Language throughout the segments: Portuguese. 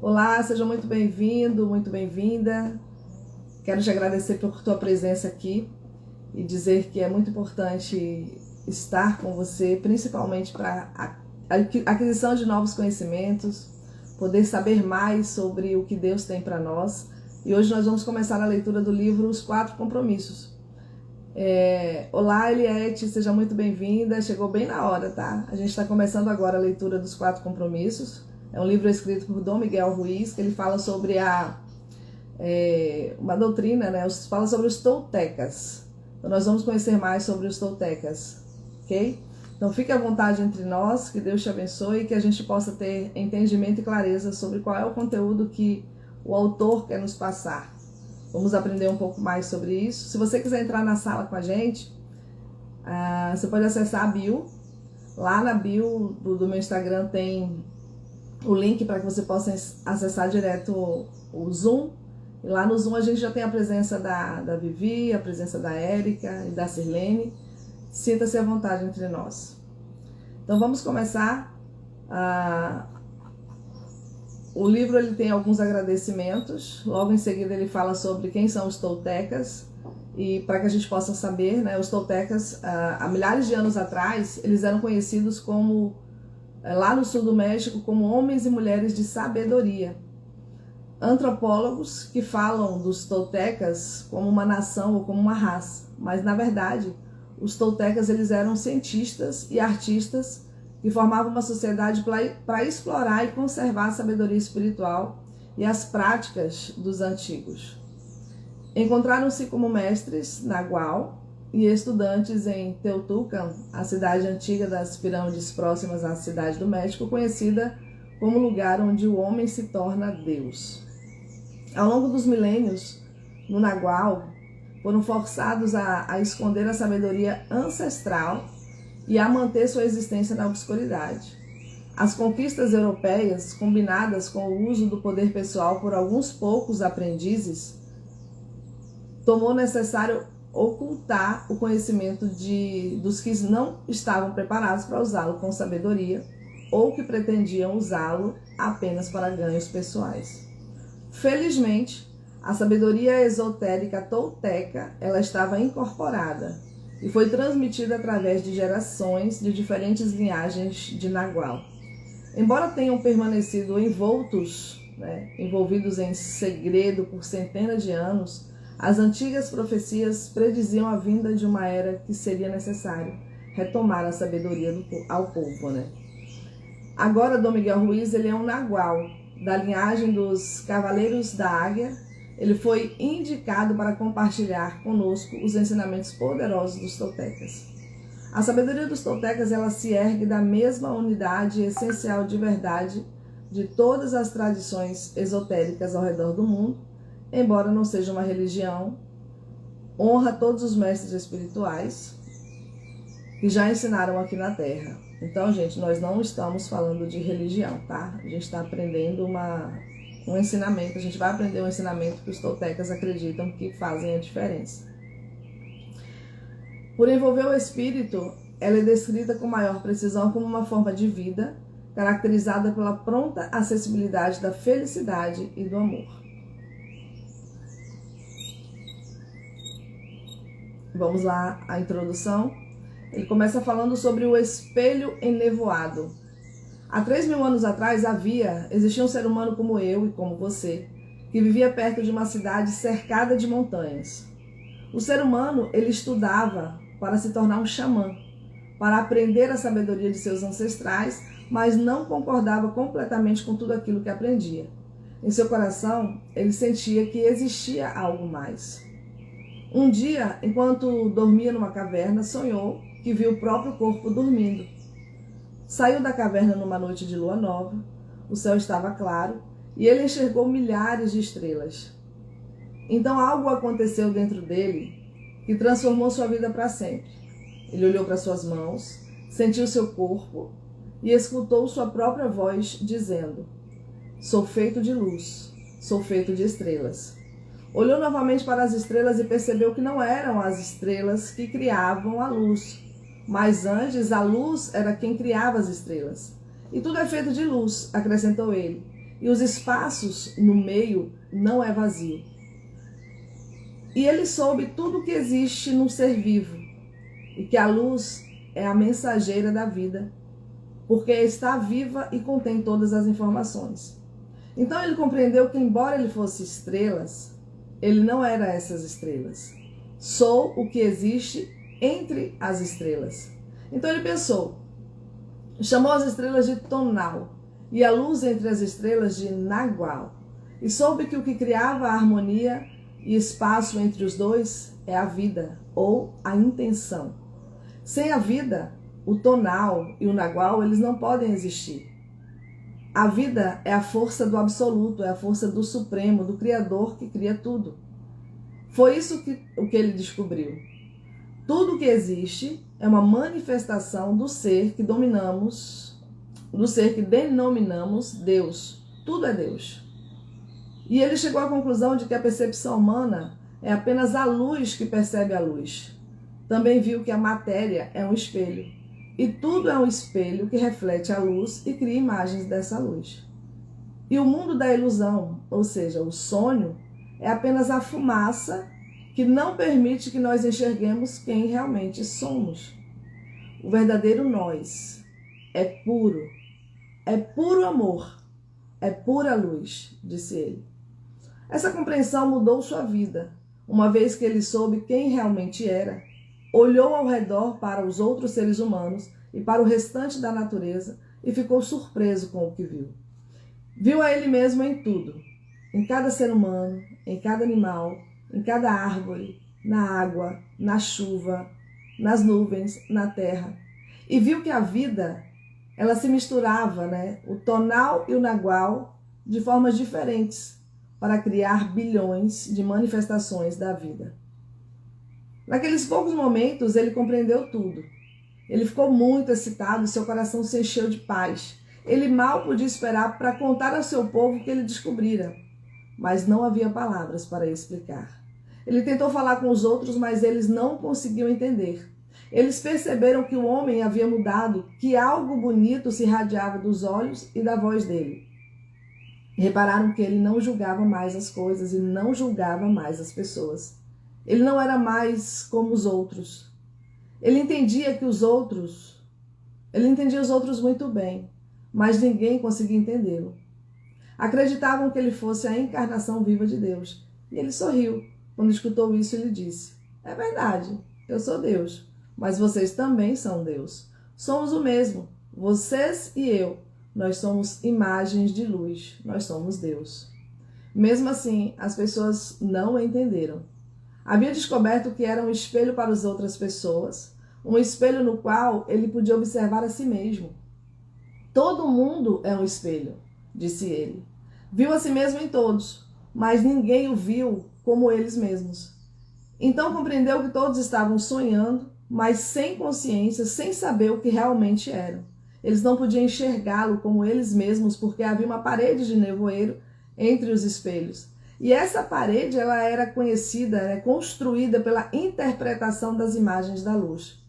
Olá, seja muito bem-vindo, muito bem-vinda. Quero te agradecer por tua presença aqui e dizer que é muito importante estar com você, principalmente para a aquisição de novos conhecimentos, poder saber mais sobre o que Deus tem para nós. E hoje nós vamos começar a leitura do livro Os Quatro Compromissos. Olá, Eliette, seja muito bem-vinda. Chegou bem na hora, tá? A gente está começando agora a leitura dos Quatro Compromissos. É um livro escrito por Dom Miguel Ruiz, que ele fala sobre uma doutrina, né? Fala sobre os toltecas. Então nós vamos conhecer mais sobre os toltecas, ok? Então fique à vontade entre nós, que Deus te abençoe e que a gente possa ter entendimento e clareza sobre qual é o conteúdo que o autor quer nos passar. Vamos aprender um pouco mais sobre isso. Se você quiser entrar na sala com a gente, você pode acessar a bio. Lá na bio do meu Instagram tem o link para que você possa acessar direto o Zoom. E lá no Zoom a gente já tem a presença da Vivi, a presença da Érica e da Sirlene. Sinta-se à vontade entre nós. Então vamos começar. O livro ele tem alguns agradecimentos. Logo em seguida ele fala sobre quem são os toltecas. E para que a gente possa saber, né, os toltecas, há milhares de anos atrás, eles eram conhecidos como, lá no sul do México, como homens e mulheres de sabedoria. Antropólogos que falam dos toltecas como uma nação ou como uma raça. Mas, na verdade, os toltecas eles eram cientistas e artistas que formavam uma sociedade para explorar e conservar a sabedoria espiritual e as práticas dos antigos. Encontraram-se como mestres nagual e estudantes em Teotihuacan, a cidade antiga das pirâmides próximas à cidade do México, conhecida como lugar onde o homem se torna Deus. Ao longo dos milênios, no nagual, foram forçados a esconder a sabedoria ancestral e a manter sua existência na obscuridade. As conquistas europeias, combinadas com o uso do poder pessoal por alguns poucos aprendizes, tomou necessário ocultar o conhecimento dos que não estavam preparados para usá-lo com sabedoria ou que pretendiam usá-lo apenas para ganhos pessoais. Felizmente, a sabedoria esotérica tolteca ela estava incorporada e foi transmitida através de gerações de diferentes linhagens de nagual. Embora tenham permanecido envolvidos em segredo por centenas de anos, as antigas profecias prediziam a vinda de uma era que seria necessário retomar a sabedoria ao povo, né? Agora, Dom Miguel Ruiz ele é um nagual da linhagem dos Cavaleiros da Águia. Ele foi indicado para compartilhar conosco os ensinamentos poderosos dos toltecas. A sabedoria dos toltecas ela se ergue da mesma unidade essencial de verdade de todas as tradições esotéricas ao redor do mundo. Embora não seja uma religião, honra todos os mestres espirituais que já ensinaram aqui na Terra. Então, gente, nós não estamos falando de religião, tá? A gente está aprendendo um ensinamento, a gente vai aprender um ensinamento que os toltecas acreditam que fazem a diferença. Por envolver o espírito, ela é descrita com maior precisão como uma forma de vida, caracterizada pela pronta acessibilidade da felicidade e do amor. Vamos lá, a introdução. Ele começa falando sobre o espelho enevoado. Há 3.000 anos atrás existia um ser humano como eu e como você, que vivia perto de uma cidade cercada de montanhas. O ser humano, ele estudava para se tornar um xamã, para aprender a sabedoria de seus ancestrais, mas não concordava completamente com tudo aquilo que aprendia. Em seu coração, ele sentia que existia algo mais. Um dia, enquanto dormia numa caverna, sonhou que viu o próprio corpo dormindo. Saiu da caverna numa noite de lua nova, o céu estava claro e ele enxergou milhares de estrelas. Então algo aconteceu dentro dele que transformou sua vida para sempre. Ele olhou para suas mãos, sentiu seu corpo e escutou sua própria voz dizendo: "Sou feito de luz, sou feito de estrelas." Olhou novamente para as estrelas e percebeu que não eram as estrelas que criavam a luz, mas antes a luz era quem criava as estrelas. E tudo é feito de luz, acrescentou ele. e os espaços no meio não é vazio. E ele soube tudo que existe num ser vivo, e que a luz é a mensageira da vida, porque está viva e contém todas as informações. Então ele compreendeu que, embora ele fosse estrelas, ele não era essas estrelas. Sou o que existe entre as estrelas. Então ele pensou, chamou as estrelas de tonal e a luz entre as estrelas de nagual, e soube que o que criava a harmonia e espaço entre os dois é a vida, ou a intenção. Sem a vida, o tonal e o nagual, eles não podem existir. A vida é a força do absoluto, é a força do supremo, do Criador que cria tudo. Foi isso o que ele descobriu. Tudo que existe é uma manifestação do ser que dominamos, do ser que denominamos Deus. Tudo é Deus. E ele chegou à conclusão de que a percepção humana é apenas a luz que percebe a luz. Também viu que a matéria é um espelho. E tudo é um espelho que reflete a luz e cria imagens dessa luz. E o mundo da ilusão, ou seja, o sonho, é apenas a fumaça que não permite que nós enxerguemos quem realmente somos. O verdadeiro nós é puro amor, é pura luz, disse ele. Essa compreensão mudou sua vida, uma vez que ele soube quem realmente era. Olhou ao redor para os outros seres humanos e para o restante da natureza e ficou surpreso com o que viu. Viu a ele mesmo em tudo, em cada ser humano, em cada animal, em cada árvore, na água, na chuva, nas nuvens, na terra. E viu que a vida, ela se misturava, o tonal e o nagual, de formas diferentes, para criar bilhões de manifestações da vida. Naqueles poucos momentos, ele compreendeu tudo. Ele ficou muito excitado e seu coração se encheu de paz. Ele mal podia esperar para contar ao seu povo o que ele descobrira, mas não havia palavras para explicar. Ele tentou falar com os outros, mas eles não conseguiam entender. Eles perceberam que o homem havia mudado, que algo bonito se irradiava dos olhos e da voz dele. Repararam que ele não julgava mais as coisas e não julgava mais as pessoas. Ele não era mais como os outros. Ele entendia os outros muito bem, mas ninguém conseguia entendê-lo. Acreditavam que ele fosse a encarnação viva de Deus. E ele sorriu. Quando escutou isso, ele disse: é verdade, eu sou Deus, mas vocês também são Deus. Somos o mesmo, vocês e eu. Nós somos imagens de luz, nós somos Deus. Mesmo assim, as pessoas não o entenderam. Havia descoberto que era um espelho para as outras pessoas, um espelho no qual ele podia observar a si mesmo. Todo mundo é um espelho, disse ele. Viu a si mesmo em todos, mas ninguém o viu como eles mesmos. Então compreendeu que todos estavam sonhando, mas sem consciência, sem saber o que realmente eram. Eles não podiam enxergá-lo como eles mesmos, porque havia uma parede de nevoeiro entre os espelhos. E essa parede, ela era conhecida, construída pela interpretação das imagens da luz,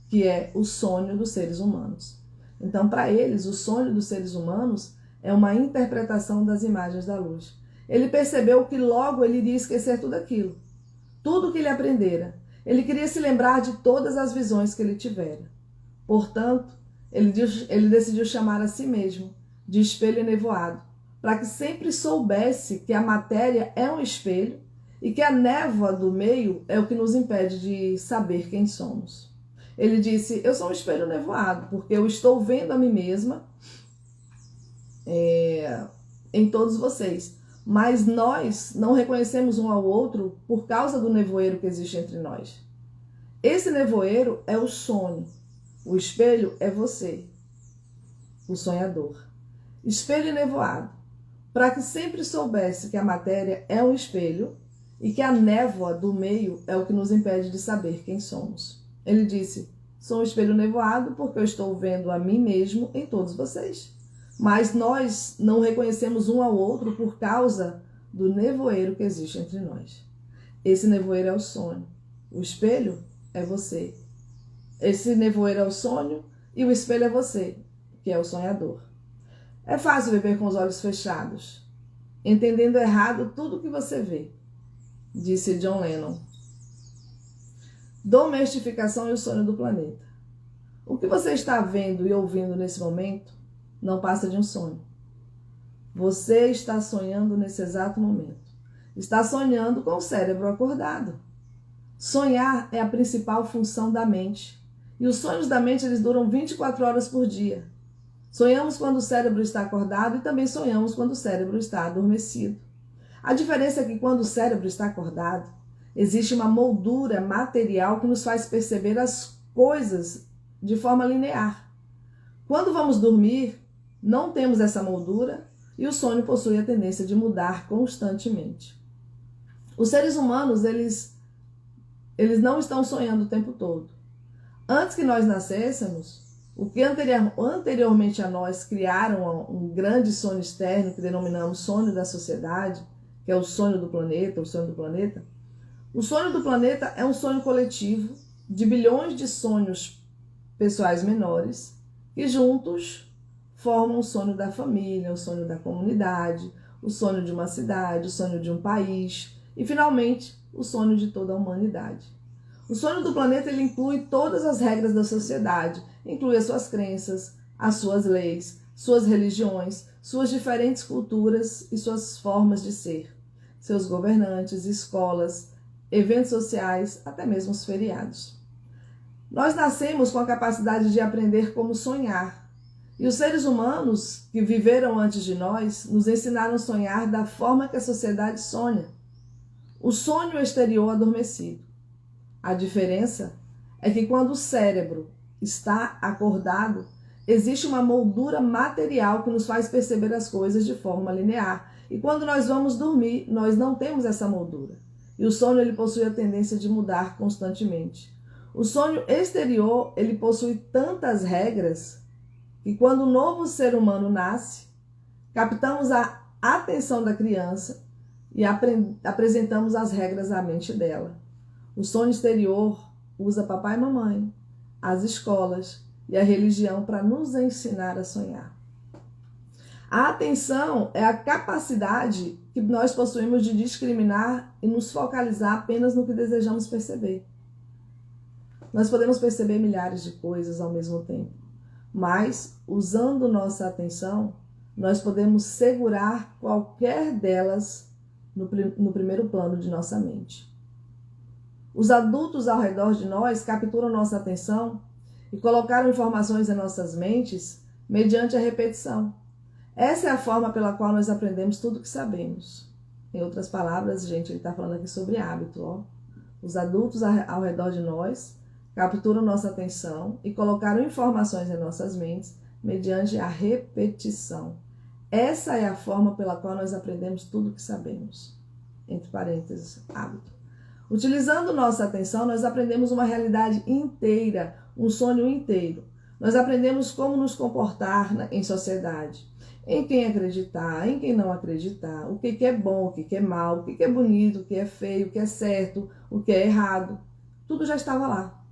que é o sonho dos seres humanos. Então, para eles, o sonho dos seres humanos é uma interpretação das imagens da luz. Ele percebeu que logo ele iria esquecer tudo aquilo, tudo que ele aprendera. Ele queria se lembrar de todas as visões que ele tivera. Portanto, ele decidiu chamar a si mesmo de espelho nevoado, para que sempre soubesse que a matéria é um espelho e que a névoa do meio é o que nos impede de saber quem somos. Ele disse: eu sou um espelho nevoado, porque eu estou vendo a mim mesma em todos vocês. Mas nós não reconhecemos um ao outro por causa do nevoeiro que existe entre nós. Esse nevoeiro é o sonho. O espelho é você, o sonhador. Espelho nevoado, para que sempre soubesse que a matéria é um espelho e que a névoa do meio é o que nos impede de saber quem somos. Ele disse: sou um espelho nevoado porque eu estou vendo a mim mesmo em todos vocês. Mas nós não reconhecemos um ao outro por causa do nevoeiro que existe entre nós. Esse nevoeiro é o sonho. O espelho é você. Esse nevoeiro é o sonho e o espelho é você, que é o sonhador. É fácil viver com os olhos fechados, entendendo errado tudo o que você vê, disse John Lennon. Domesticação e o sonho do planeta. O que você está vendo e ouvindo nesse momento não passa de um sonho. Você está sonhando nesse exato momento. Está sonhando com o cérebro acordado. Sonhar é a principal função da mente. E os sonhos da mente eles duram 24 horas por dia. Sonhamos quando o cérebro está acordado e também sonhamos quando o cérebro está adormecido. A diferença é que quando o cérebro está acordado, existe uma moldura material que nos faz perceber as coisas de forma linear. Quando vamos dormir, não temos essa moldura e o sonho possui a tendência de mudar constantemente. Os seres humanos, eles não estão sonhando o tempo todo. Antes que nós nascêssemos, o que anteriormente a nós criaram um grande sonho externo, que denominamos sonho da sociedade, que é o sonho do planeta, o sonho do planeta. O sonho do planeta é um sonho coletivo de bilhões de sonhos pessoais menores que juntos formam o sonho da família, o sonho da comunidade, o sonho de uma cidade, o sonho de um país e, finalmente, o sonho de toda a humanidade. O sonho do planeta ele inclui todas as regras da sociedade, inclui as suas crenças, as suas leis, suas religiões, suas diferentes culturas e suas formas de ser, seus governantes, escolas, eventos sociais, até mesmo os feriados. Nós nascemos com a capacidade de aprender como sonhar, e os seres humanos que viveram antes de nós nos ensinaram a sonhar da forma que a sociedade sonha. O sonho exterior adormecido. A diferença é que quando o cérebro está acordado, existe uma moldura material que nos faz perceber as coisas de forma linear. E quando nós vamos dormir, nós não temos essa moldura. E o sonho ele possui a tendência de mudar constantemente. O sonho exterior ele possui tantas regras que quando o novo ser humano nasce, captamos a atenção da criança e apresentamos as regras à mente dela. O sonho exterior usa papai e mamãe, as escolas e a religião para nos ensinar a sonhar. A atenção é a capacidade que nós possuímos de discriminar e nos focalizar apenas no que desejamos perceber. Nós podemos perceber milhares de coisas ao mesmo tempo, mas, usando nossa atenção, nós podemos segurar qualquer delas no primeiro plano de nossa mente. Os adultos ao redor de nós capturam nossa atenção e colocaram informações em nossas mentes mediante a repetição. Essa é a forma pela qual nós aprendemos tudo o que sabemos. Em outras palavras, gente, ele está falando aqui sobre hábito. Ó. Os adultos ao redor de nós capturam nossa atenção e colocaram informações em nossas mentes mediante a repetição. Essa é a forma pela qual nós aprendemos tudo o que sabemos. Entre parênteses, hábito. Utilizando nossa atenção, nós aprendemos uma realidade inteira, um sonho inteiro. Nós aprendemos como nos comportar em sociedade, em quem acreditar, em quem não acreditar, o que é bom, o que é mal, o que é bonito, o que é feio, o que é certo, o que é errado. Tudo já estava lá.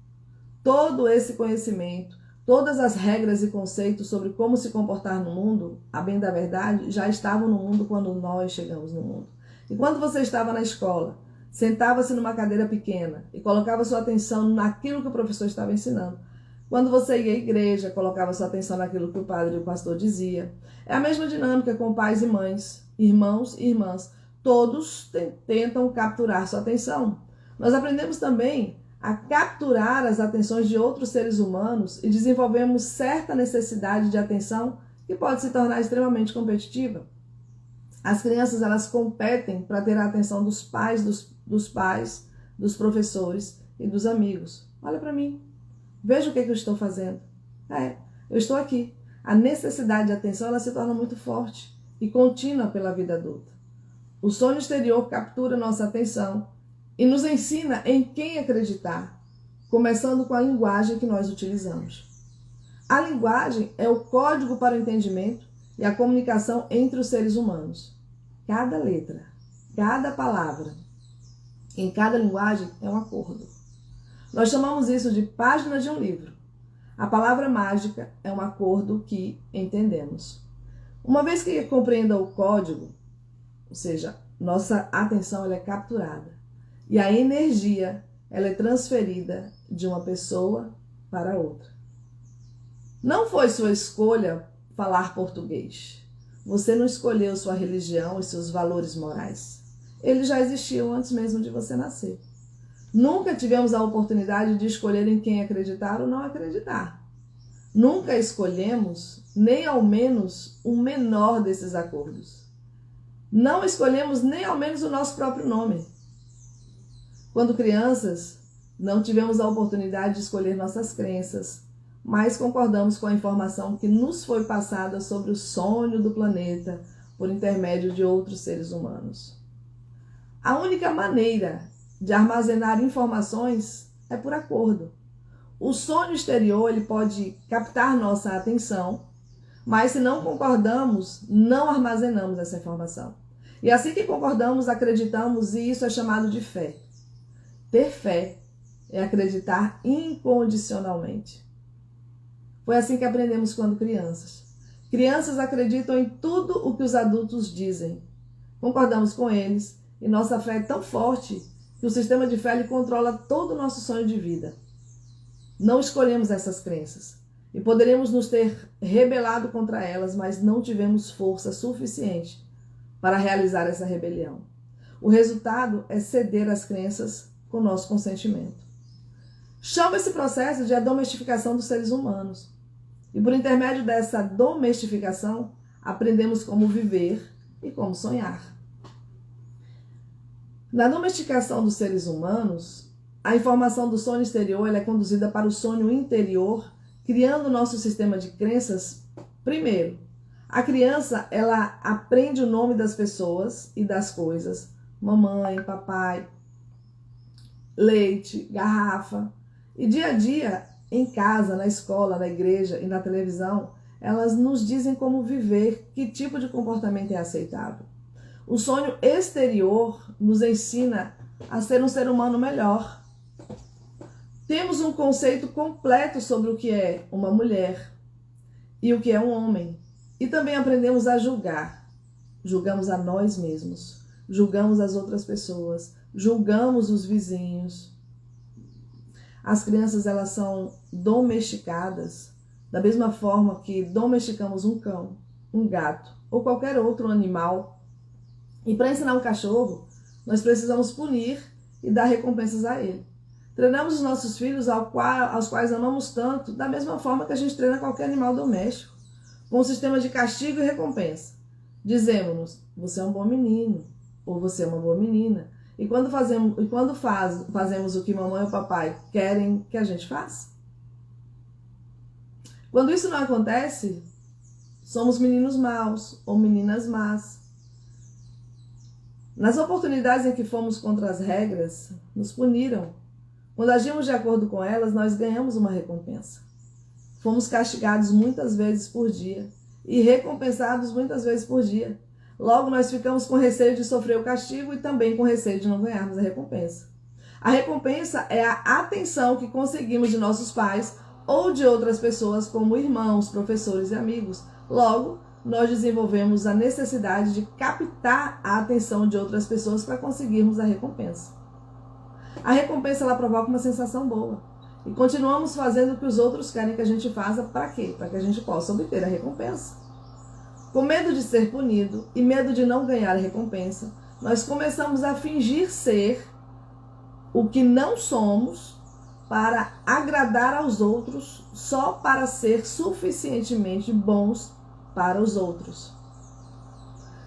Todo esse conhecimento, todas as regras e conceitos sobre como se comportar no mundo, a bem da verdade, já estavam no mundo quando nós chegamos no mundo. E quando você estava na escola, sentava-se numa cadeira pequena e colocava sua atenção naquilo que o professor estava ensinando. Quando você ia à igreja, colocava sua atenção naquilo que o padre e o pastor dizia. É a mesma dinâmica com pais e mães, irmãos e irmãs. Todos tentam capturar sua atenção. Nós aprendemos também a capturar as atenções de outros seres humanos e desenvolvemos certa necessidade de atenção que pode se tornar extremamente competitiva. As crianças, elas competem para ter a atenção dos pais, dos professores e dos amigos. Olha para mim. Veja o que eu estou fazendo. Eu estou aqui. A necessidade de atenção ela se torna muito forte e contínua pela vida adulta. O sonho exterior captura nossa atenção e nos ensina em quem acreditar, começando com a linguagem que nós utilizamos. A linguagem é o código para o entendimento e a comunicação entre os seres humanos. Cada letra, cada palavra, em cada linguagem é um acordo. Nós chamamos isso de página de um livro. A palavra mágica é um acordo que entendemos. Uma vez que compreenda o código, ou seja, nossa atenção ela é capturada e a energia ela é transferida de uma pessoa para outra. Não foi sua escolha falar português. Você não escolheu sua religião e seus valores morais. Eles já existiam antes mesmo de você nascer. Nunca tivemos a oportunidade de escolher em quem acreditar ou não acreditar. Nunca escolhemos nem ao menos o menor desses acordos. Não escolhemos nem ao menos o nosso próprio nome. Quando crianças, não tivemos a oportunidade de escolher nossas crenças, mas concordamos com a informação que nos foi passada sobre o sonho do planeta por intermédio de outros seres humanos. A única maneira de armazenar informações é por acordo. O sonho exterior ele pode captar nossa atenção, mas se não concordamos, não armazenamos essa informação. E assim que concordamos, acreditamos e isso é chamado de fé. Ter fé é acreditar incondicionalmente. Foi assim que aprendemos quando crianças. Crianças acreditam em tudo o que os adultos dizem. Concordamos com eles e nossa fé é tão forte que o sistema de fé ele controla todo o nosso sonho de vida. Não escolhemos essas crenças e poderíamos nos ter rebelado contra elas, mas não tivemos força suficiente para realizar essa rebelião. O resultado é ceder às crenças com nosso consentimento. Chama esse processo de a domesticação dos seres humanos. E por intermédio dessa domesticação, aprendemos como viver e como sonhar. Na domesticação dos seres humanos, a informação do sonho exterior ela é conduzida para o sonho interior, criando o nosso sistema de crenças. Primeiro, a criança ela aprende o nome das pessoas e das coisas, mamãe, papai, leite, garrafa. E dia a dia, em casa, na escola, na igreja e na televisão, elas nos dizem como viver, que tipo de comportamento é aceitável. O sonho exterior nos ensina a ser um ser humano melhor. Temos um conceito completo sobre o que é uma mulher e o que é um homem. E também aprendemos a julgar. Julgamos a nós mesmos, julgamos as outras pessoas, julgamos os vizinhos. As crianças elas são domesticadas da mesma forma que domesticamos um cão, um gato ou qualquer outro animal. E para ensinar um cachorro, nós precisamos punir e dar recompensas a ele. Treinamos os nossos filhos aos quais amamos tanto, da mesma forma que a gente treina qualquer animal doméstico, com um sistema de castigo e recompensa. Dizemos-nos, você é um bom menino, ou você é uma boa menina. E quando fazemos o que mamãe ou papai querem que a gente faça? Quando isso não acontece, somos meninos maus ou meninas más. Nas oportunidades em que fomos contra as regras, nos puniram. Quando agimos de acordo com elas, nós ganhamos uma recompensa. Fomos castigados muitas vezes por dia e recompensados muitas vezes por dia. Logo, nós ficamos com receio de sofrer o castigo e também com receio de não ganharmos a recompensa. A recompensa é a atenção que conseguimos de nossos pais ou de outras pessoas, como irmãos, professores e amigos. Logo, nós desenvolvemos a necessidade de captar a atenção de outras pessoas para conseguirmos a recompensa. A recompensa ela provoca uma sensação boa. E continuamos fazendo o que os outros querem que a gente faça. Para quê? Para que a gente possa obter a recompensa. Com medo de ser punido e medo de não ganhar a recompensa, nós começamos a fingir ser o que não somos para agradar aos outros, só para ser suficientemente bons para os outros.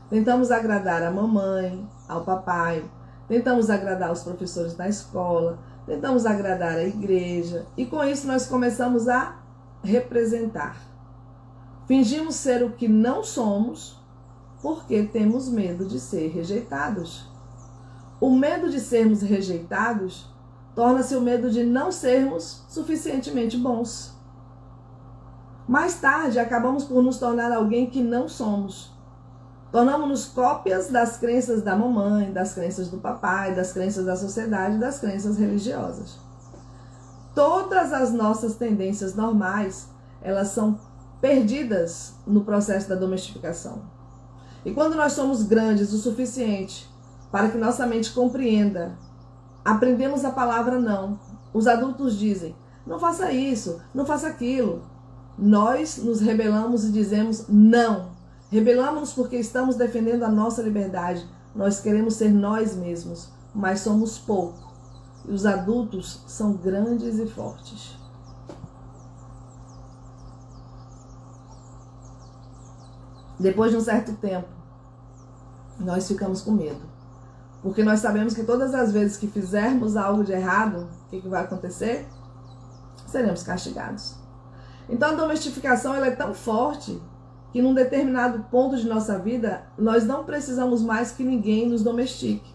Tentamos agradar a mamãe, ao papai, tentamos agradar os professores na escola, tentamos agradar a igreja e com isso nós começamos a representar. Fingimos ser o que não somos porque temos medo de ser rejeitados. O medo de sermos rejeitados torna-se o medo de não sermos suficientemente bons. Mais tarde, acabamos por nos tornar alguém que não somos. Tornamos-nos cópias das crenças da mamãe, das crenças do papai, das crenças da sociedade, das crenças religiosas. Todas as nossas tendências normais, elas são perdidas no processo da domesticação. E quando nós somos grandes o suficiente para que nossa mente compreenda, aprendemos a palavra não. Os adultos dizem, não faça isso, não faça aquilo. Nós nos rebelamos e dizemos não. Rebelamos-nos porque estamos defendendo a nossa liberdade. Nós queremos ser nós mesmos, mas somos pouco. E os adultos são grandes e fortes. Depois de um certo tempo, nós ficamos com medo. Porque nós sabemos que todas as vezes que fizermos algo de errado, o que vai acontecer? Seremos castigados. Então a domesticação ela é tão forte que num determinado ponto de nossa vida, nós não precisamos mais que ninguém nos domestique.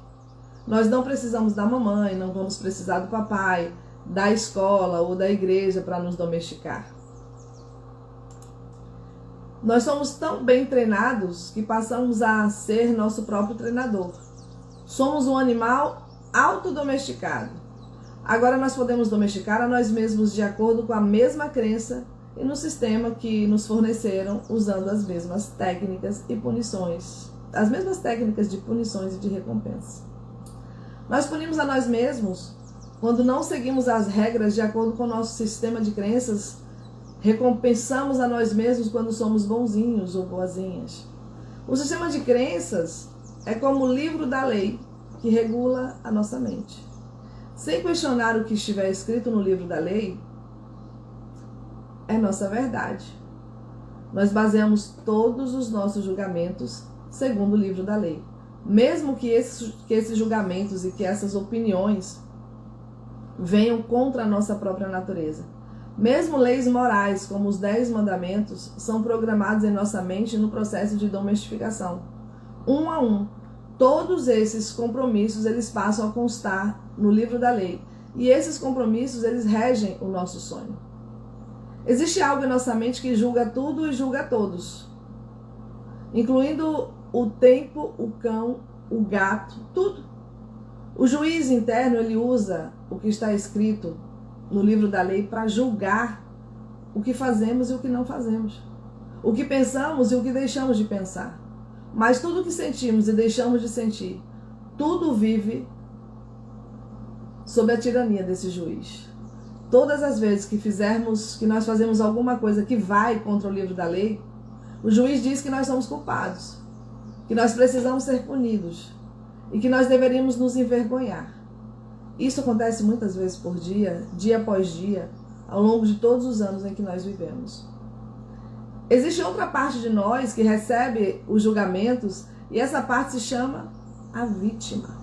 Nós não precisamos da mamãe, não vamos precisar do papai, da escola ou da igreja para nos domesticar. Nós somos tão bem treinados que passamos a ser nosso próprio treinador. Somos um animal autodomesticado. Agora nós podemos domesticar a nós mesmos de acordo com a mesma crença e no sistema que nos forneceram, usando as mesmas técnicas e punições. As mesmas técnicas de punições e de recompensa. Nós punimos a nós mesmos quando não seguimos as regras de acordo com o nosso sistema de crenças. Recompensamos a nós mesmos quando somos bonzinhos ou boazinhas. O sistema de crenças é como o livro da lei que regula a nossa mente. Sem questionar o que estiver escrito no livro da lei, é nossa verdade. Nós baseamos todos os nossos julgamentos segundo o livro da lei. Mesmo que esses julgamentos e que essas opiniões venham contra a nossa própria natureza. Mesmo leis morais, como os 10 mandamentos, são programados em nossa mente no processo de domesticação. Um a um, todos esses compromissos eles passam a constar no livro da lei. E esses compromissos eles regem o nosso sonho. Existe algo em nossa mente que julga tudo e julga todos, incluindo o tempo, o cão, o gato, tudo. O juiz interno ele usa o que está escrito no livro da lei para julgar o que fazemos e o que não fazemos, o que pensamos e o que deixamos de pensar. Mas tudo o que sentimos e deixamos de sentir, tudo vive sob a tirania desse juiz. Todas as vezes que nós fazemos alguma coisa que vai contra o livro da lei, o juiz diz que nós somos culpados, que nós precisamos ser punidos e que nós deveríamos nos envergonhar. Isso acontece muitas vezes por dia, dia após dia, ao longo de todos os anos em que nós vivemos. Existe outra parte de nós que recebe os julgamentos e essa parte se chama a vítima.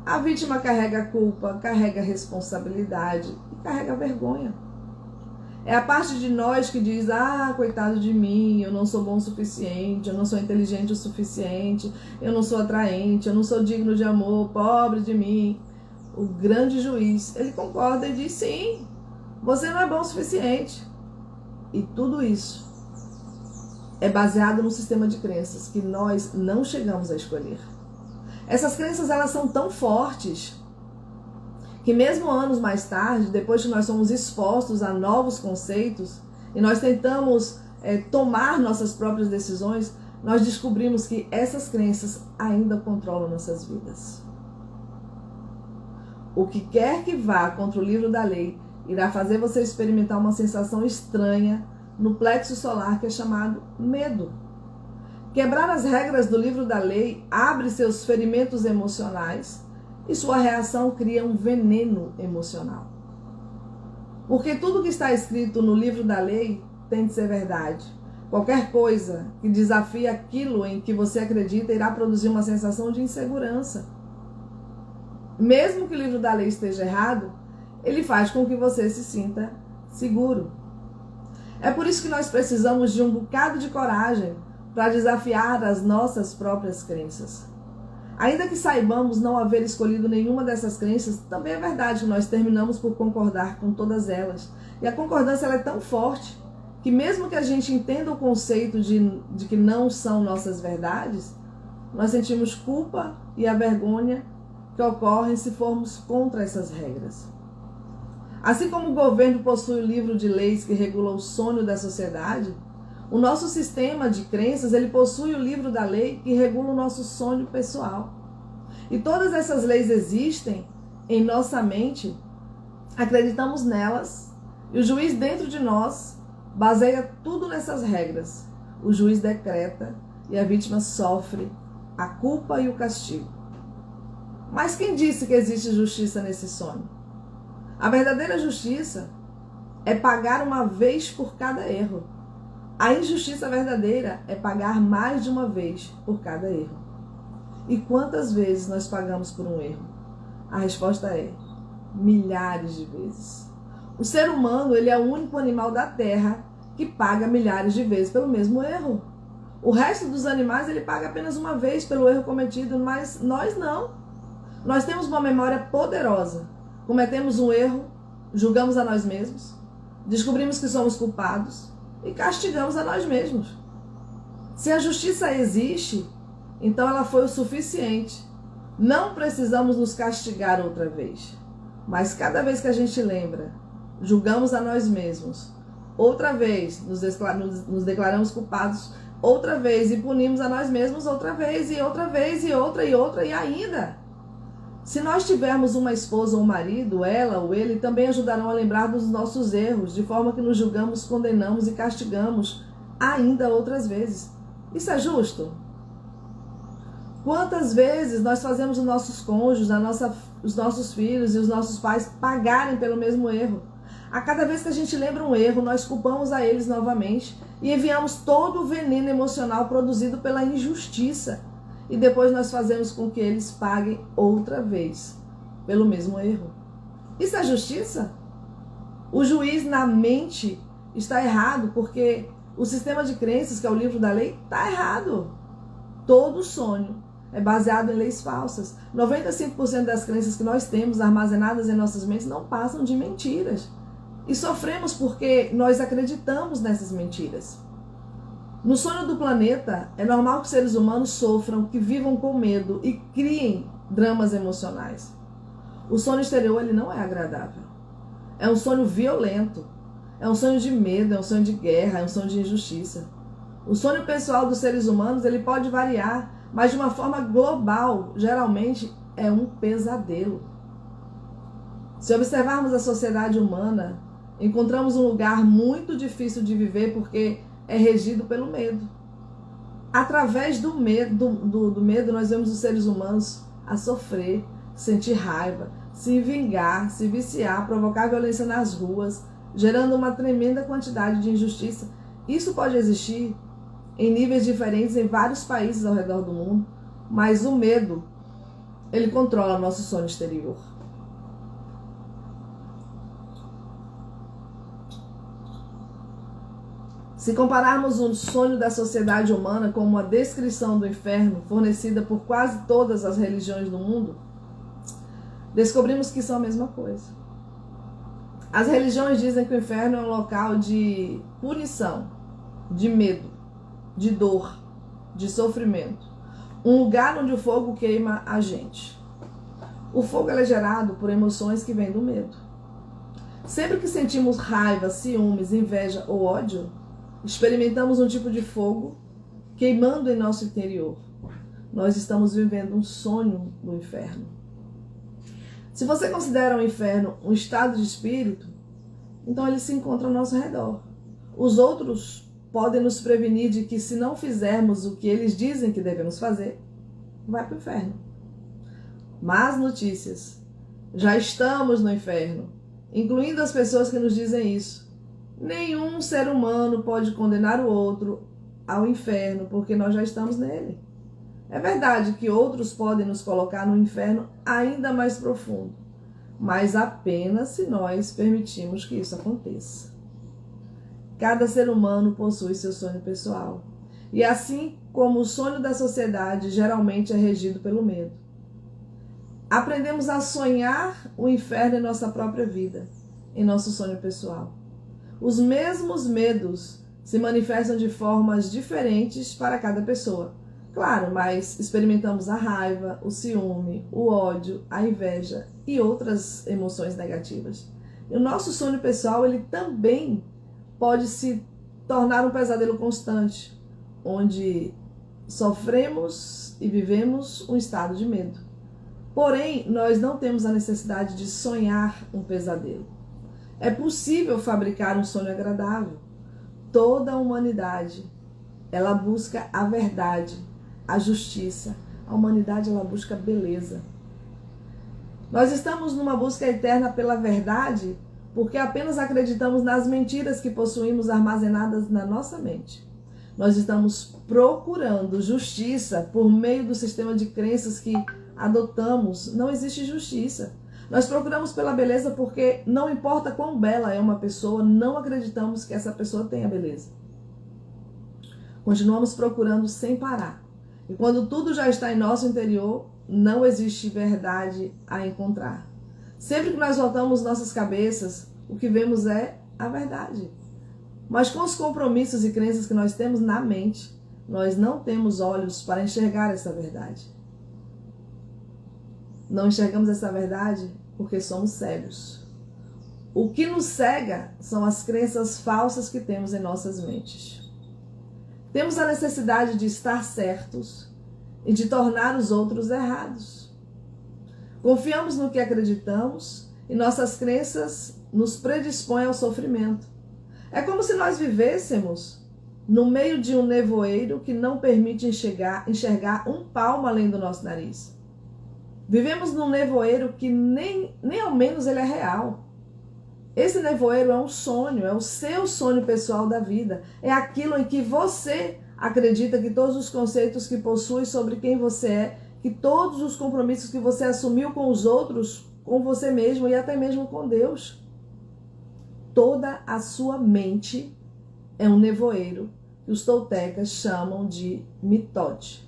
A vítima carrega a culpa, carrega a responsabilidade e carrega a vergonha. É a parte de nós que diz, coitado de mim, eu não sou bom o suficiente, eu não sou inteligente o suficiente, eu não sou atraente, eu não sou digno de amor, pobre de mim. O grande juiz, ele concorda e diz, sim, você não é bom o suficiente. E tudo isso é baseado no sistema de crenças que nós não chegamos a escolher. Essas crenças elas são tão fortes que mesmo anos mais tarde, depois que nós somos expostos a novos conceitos e nós tentamos tomar nossas próprias decisões, nós descobrimos que essas crenças ainda controlam nossas vidas. O que quer que vá contra o livro da lei irá fazer você experimentar uma sensação estranha no plexo solar que é chamado medo. Quebrar as regras do livro da lei abre seus ferimentos emocionais e sua reação cria um veneno emocional. Porque tudo que está escrito no livro da lei tem de ser verdade. Qualquer coisa que desafie aquilo em que você acredita irá produzir uma sensação de insegurança. Mesmo que o livro da lei esteja errado, ele faz com que você se sinta seguro. É por isso que nós precisamos de um bocado de coragem para desafiar as nossas próprias crenças. Ainda que saibamos não haver escolhido nenhuma dessas crenças, também é verdade que nós terminamos por concordar com todas elas. E a concordância ela é tão forte que mesmo que a gente entenda o conceito de que não são nossas verdades, nós sentimos culpa e a vergonha que ocorrem se formos contra essas regras. Assim como o governo possui o livro de leis que regula o sonho da sociedade, o nosso sistema de crenças ele possui o livro da lei que regula o nosso sonho pessoal. E todas essas leis existem em nossa mente, acreditamos nelas, e o juiz dentro de nós baseia tudo nessas regras. O juiz decreta e a vítima sofre a culpa e o castigo. Mas quem disse que existe justiça nesse sonho? A verdadeira justiça é pagar uma vez por cada erro. A injustiça verdadeira é pagar mais de uma vez por cada erro. E quantas vezes nós pagamos por um erro? A resposta é milhares de vezes. O ser humano ele é o único animal da Terra que paga milhares de vezes pelo mesmo erro. O resto dos animais ele paga apenas uma vez pelo erro cometido, mas nós não. Nós temos uma memória poderosa. Cometemos um erro, julgamos a nós mesmos, descobrimos que somos culpados e castigamos a nós mesmos. Se a justiça existe, então ela foi o suficiente. Não precisamos nos castigar outra vez. Mas cada vez que a gente lembra, julgamos a nós mesmos, outra vez nos declaramos culpados, outra vez e punimos a nós mesmos, outra vez e outra vez e outra e ainda. Se nós tivermos uma esposa ou um marido, ela ou ele também ajudarão a lembrar dos nossos erros, de forma que nos julgamos, condenamos e castigamos ainda outras vezes. Isso é justo? Quantas vezes nós fazemos os nossos cônjuges, os nossos filhos e os nossos pais pagarem pelo mesmo erro? A cada vez que a gente lembra um erro, nós culpamos a eles novamente e enviamos todo o veneno emocional produzido pela injustiça. E depois nós fazemos com que eles paguem outra vez pelo mesmo erro. Isso é justiça? O juiz na mente está errado porque o sistema de crenças, que é o livro da lei, está errado. Todo sonho é baseado em leis falsas. 95% das crenças que nós temos armazenadas em nossas mentes não passam de mentiras. E sofremos porque nós acreditamos nessas mentiras. No sonho do planeta, é normal que seres humanos sofram, que vivam com medo e criem dramas emocionais. O sonho exterior ele não é agradável. É um sonho violento. É um sonho de medo, é um sonho de guerra, é um sonho de injustiça. O sonho pessoal dos seres humanos ele pode variar, mas de uma forma global, geralmente é um pesadelo. Se observarmos a sociedade humana, encontramos um lugar muito difícil de viver porque é regido pelo medo. Através do medo, nós vemos os seres humanos a sofrer, sentir raiva, se vingar, se viciar, provocar violência nas ruas, gerando uma tremenda quantidade de injustiça. Isso pode existir em níveis diferentes em vários países ao redor do mundo, mas o medo, ele controla nosso sonho exterior. Se compararmos o sonho da sociedade humana com uma descrição do inferno fornecida por quase todas as religiões do mundo, descobrimos que são a mesma coisa. As religiões dizem que o inferno é um local de punição, de medo, de dor, de sofrimento. Um lugar onde o fogo queima a gente. O fogo é gerado por emoções que vêm do medo. Sempre que sentimos raiva, ciúmes, inveja ou ódio, experimentamos um tipo de fogo queimando em nosso interior. Nós estamos vivendo um sonho do inferno. Se você considera o inferno um estado de espírito, então ele se encontra ao nosso redor. Os outros podem nos prevenir de que se não fizermos o que eles dizem que devemos fazer, vai para o inferno. Más notícias. Já estamos no inferno, incluindo as pessoas que nos dizem isso. Nenhum ser humano pode condenar o outro ao inferno, porque nós já estamos nele. É verdade que outros podem nos colocar no inferno ainda mais profundo, mas apenas se nós permitirmos que isso aconteça. Cada ser humano possui seu sonho pessoal, e assim como o sonho da sociedade geralmente é regido pelo medo. Aprendemos a sonhar o inferno em nossa própria vida, em nosso sonho pessoal. Os mesmos medos se manifestam de formas diferentes para cada pessoa. Claro, mas experimentamos a raiva, o ciúme, o ódio, a inveja e outras emoções negativas. E o nosso sonho pessoal, ele também pode se tornar um pesadelo constante, onde sofremos e vivemos um estado de medo. Porém, nós não temos a necessidade de sonhar um pesadelo. É possível fabricar um sonho agradável. Toda a humanidade, ela busca a verdade, a justiça. A humanidade, ela busca beleza. Nós estamos numa busca eterna pela verdade porque apenas acreditamos nas mentiras que possuímos armazenadas na nossa mente. Nós estamos procurando justiça por meio do sistema de crenças que adotamos. Não existe justiça. Nós procuramos pela beleza porque não importa quão bela é uma pessoa, não acreditamos que essa pessoa tenha beleza. Continuamos procurando sem parar. E quando tudo já está em nosso interior, não existe verdade a encontrar. Sempre que nós voltamos nossas cabeças, o que vemos é a verdade. Mas com os compromissos e crenças que nós temos na mente, nós não temos olhos para enxergar essa verdade. Não enxergamos essa verdade porque somos cegos. O que nos cega são as crenças falsas que temos em nossas mentes. Temos a necessidade de estar certos e de tornar os outros errados. Confiamos no que acreditamos e nossas crenças nos predispõem ao sofrimento. É como se nós vivêssemos no meio de um nevoeiro que não permite enxergar um palmo além do nosso nariz. Vivemos num nevoeiro que nem ao menos ele é real. Esse nevoeiro é um sonho, é o seu sonho pessoal da vida. É aquilo em que você acredita que todos os conceitos que possui sobre quem você é, que todos os compromissos que você assumiu com os outros, com você mesmo e até mesmo com Deus. Toda a sua mente é um nevoeiro que os toltecas chamam de mitote.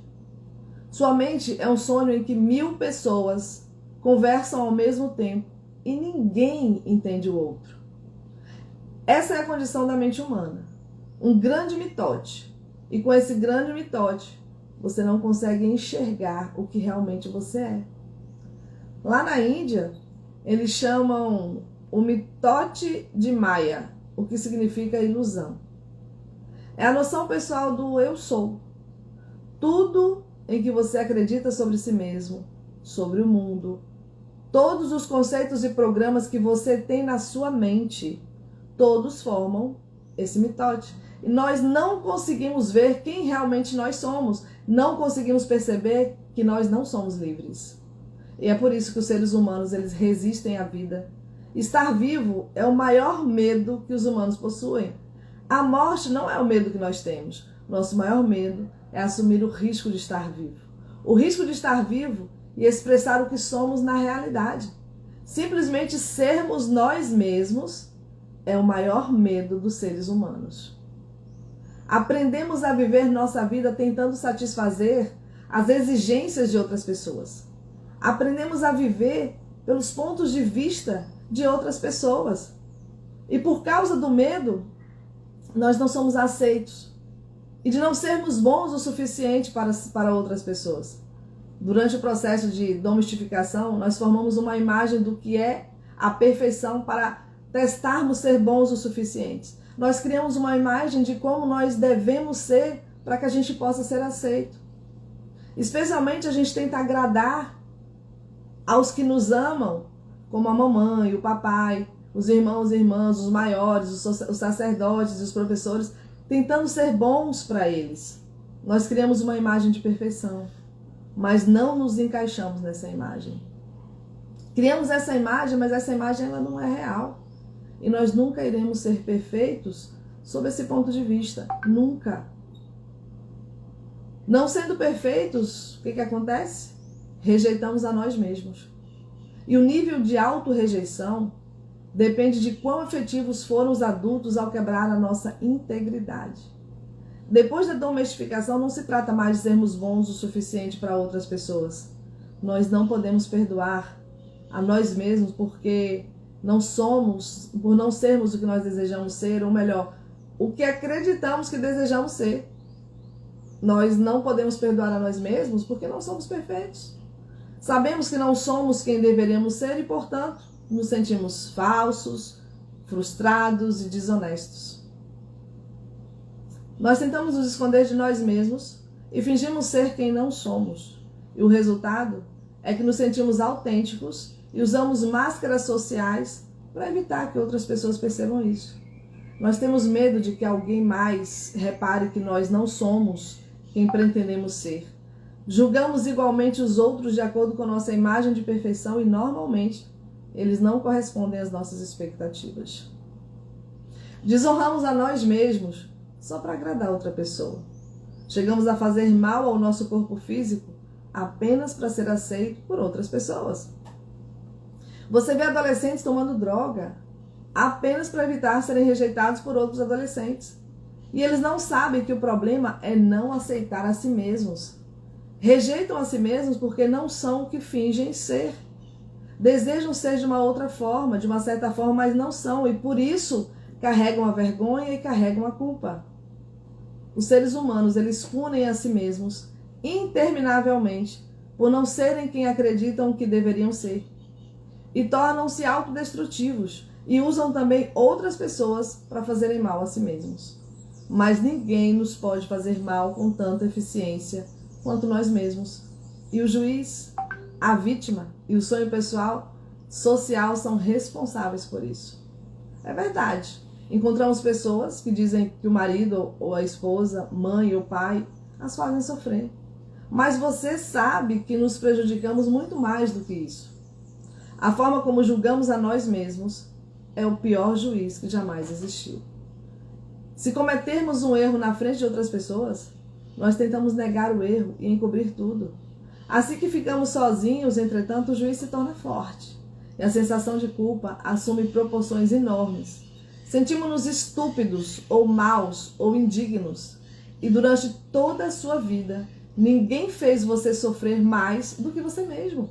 Sua mente é um sonho em que 1000 pessoas conversam ao mesmo tempo e ninguém entende o outro. Essa é a condição da mente humana. Um grande mitote. E com esse grande mitote, você não consegue enxergar o que realmente você é. Lá na Índia, eles chamam o mitote de Maya, o que significa ilusão. É a noção pessoal do eu sou. Tudo em que você acredita sobre si mesmo, sobre o mundo, todos os conceitos e programas que você tem na sua mente, todos formam esse mitote. E nós não conseguimos ver quem realmente nós somos. Não conseguimos perceber que nós não somos livres. E é por isso que os seres humanos, eles resistem à vida. Estar vivo é o maior medo que os humanos possuem. A morte não é o medo que nós temos. Nosso maior medo é assumir o risco de estar vivo. O risco de estar vivo e expressar o que somos na realidade. Simplesmente sermos nós mesmos é o maior medo dos seres humanos. Aprendemos a viver nossa vida tentando satisfazer as exigências de outras pessoas. Aprendemos a viver pelos pontos de vista de outras pessoas. E por causa do medo, nós não somos aceitos. E de não sermos bons o suficiente para outras pessoas. Durante o processo de domesticação, nós formamos uma imagem do que é a perfeição para testarmos ser bons o suficiente. Nós criamos uma imagem de como nós devemos ser para que a gente possa ser aceito. Especialmente a gente tenta agradar aos que nos amam, como a mamãe, o papai, os irmãos e irmãs, os maiores, os sacerdotes, os professores, tentando ser bons para eles. Nós criamos uma imagem de perfeição, mas não nos encaixamos nessa imagem. Criamos essa imagem, mas essa imagem ela não é real. E nós nunca iremos ser perfeitos sob esse ponto de vista. Nunca. Não sendo perfeitos, o que acontece? Rejeitamos a nós mesmos. E o nível de autorrejeição depende de quão efetivos foram os adultos ao quebrar a nossa integridade. Depois da domesticação, não se trata mais de sermos bons o suficiente para outras pessoas. Nós não podemos perdoar a nós mesmos porque não somos, por não sermos o que nós desejamos ser, ou melhor, o que acreditamos que desejamos ser. Nós não podemos perdoar a nós mesmos porque não somos perfeitos. Sabemos que não somos quem deveríamos ser e, portanto, nos sentimos falsos, frustrados e desonestos. Nós tentamos nos esconder de nós mesmos e fingimos ser quem não somos. E o resultado é que nos sentimos autênticos e usamos máscaras sociais para evitar que outras pessoas percebam isso. Nós temos medo de que alguém mais repare que nós não somos quem pretendemos ser. Julgamos igualmente os outros de acordo com nossa imagem de perfeição e, normalmente, eles não correspondem às nossas expectativas. Desonramos a nós mesmos só para agradar outra pessoa. Chegamos a fazer mal ao nosso corpo físico apenas para ser aceito por outras pessoas. Você vê adolescentes tomando droga apenas para evitar serem rejeitados por outros adolescentes. E eles não sabem que o problema é não aceitar a si mesmos. Rejeitam a si mesmos porque não são o que fingem ser. Desejam ser de uma outra forma, de uma certa forma, mas não são. E por isso carregam a vergonha e carregam a culpa. Os seres humanos, eles punem a si mesmos interminavelmente por não serem quem acreditam que deveriam ser. E tornam-se autodestrutivos e usam também outras pessoas para fazerem mal a si mesmos. Mas ninguém nos pode fazer mal com tanta eficiência quanto nós mesmos. E o juiz, a vítima e o sonho pessoal, social são responsáveis por isso. É verdade. Encontramos pessoas que dizem que o marido ou a esposa, mãe ou pai, as fazem sofrer. Mas você sabe que nos prejudicamos muito mais do que isso. A forma como julgamos a nós mesmos é o pior juiz que jamais existiu. Se cometermos um erro na frente de outras pessoas, nós tentamos negar o erro e encobrir tudo. Assim que ficamos sozinhos, entretanto, o juiz se torna forte. E a sensação de culpa assume proporções enormes. Sentimos-nos estúpidos, ou maus, ou indignos. E durante toda a sua vida, ninguém fez você sofrer mais do que você mesmo.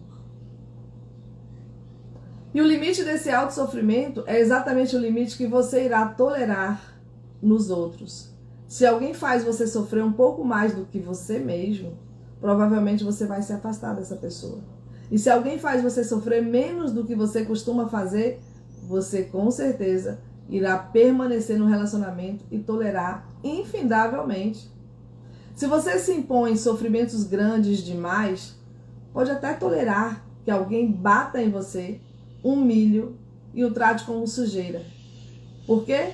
E o limite desse autossofrimento é exatamente o limite que você irá tolerar nos outros. Se alguém faz você sofrer um pouco mais do que você mesmo, provavelmente você vai se afastar dessa pessoa. E se alguém faz você sofrer menos do que você costuma fazer, você com certeza irá permanecer no relacionamento e tolerar infindavelmente. Se você se impõe sofrimentos grandes demais, pode até tolerar que alguém bata em você, humilhe e o trate como sujeira. Por quê?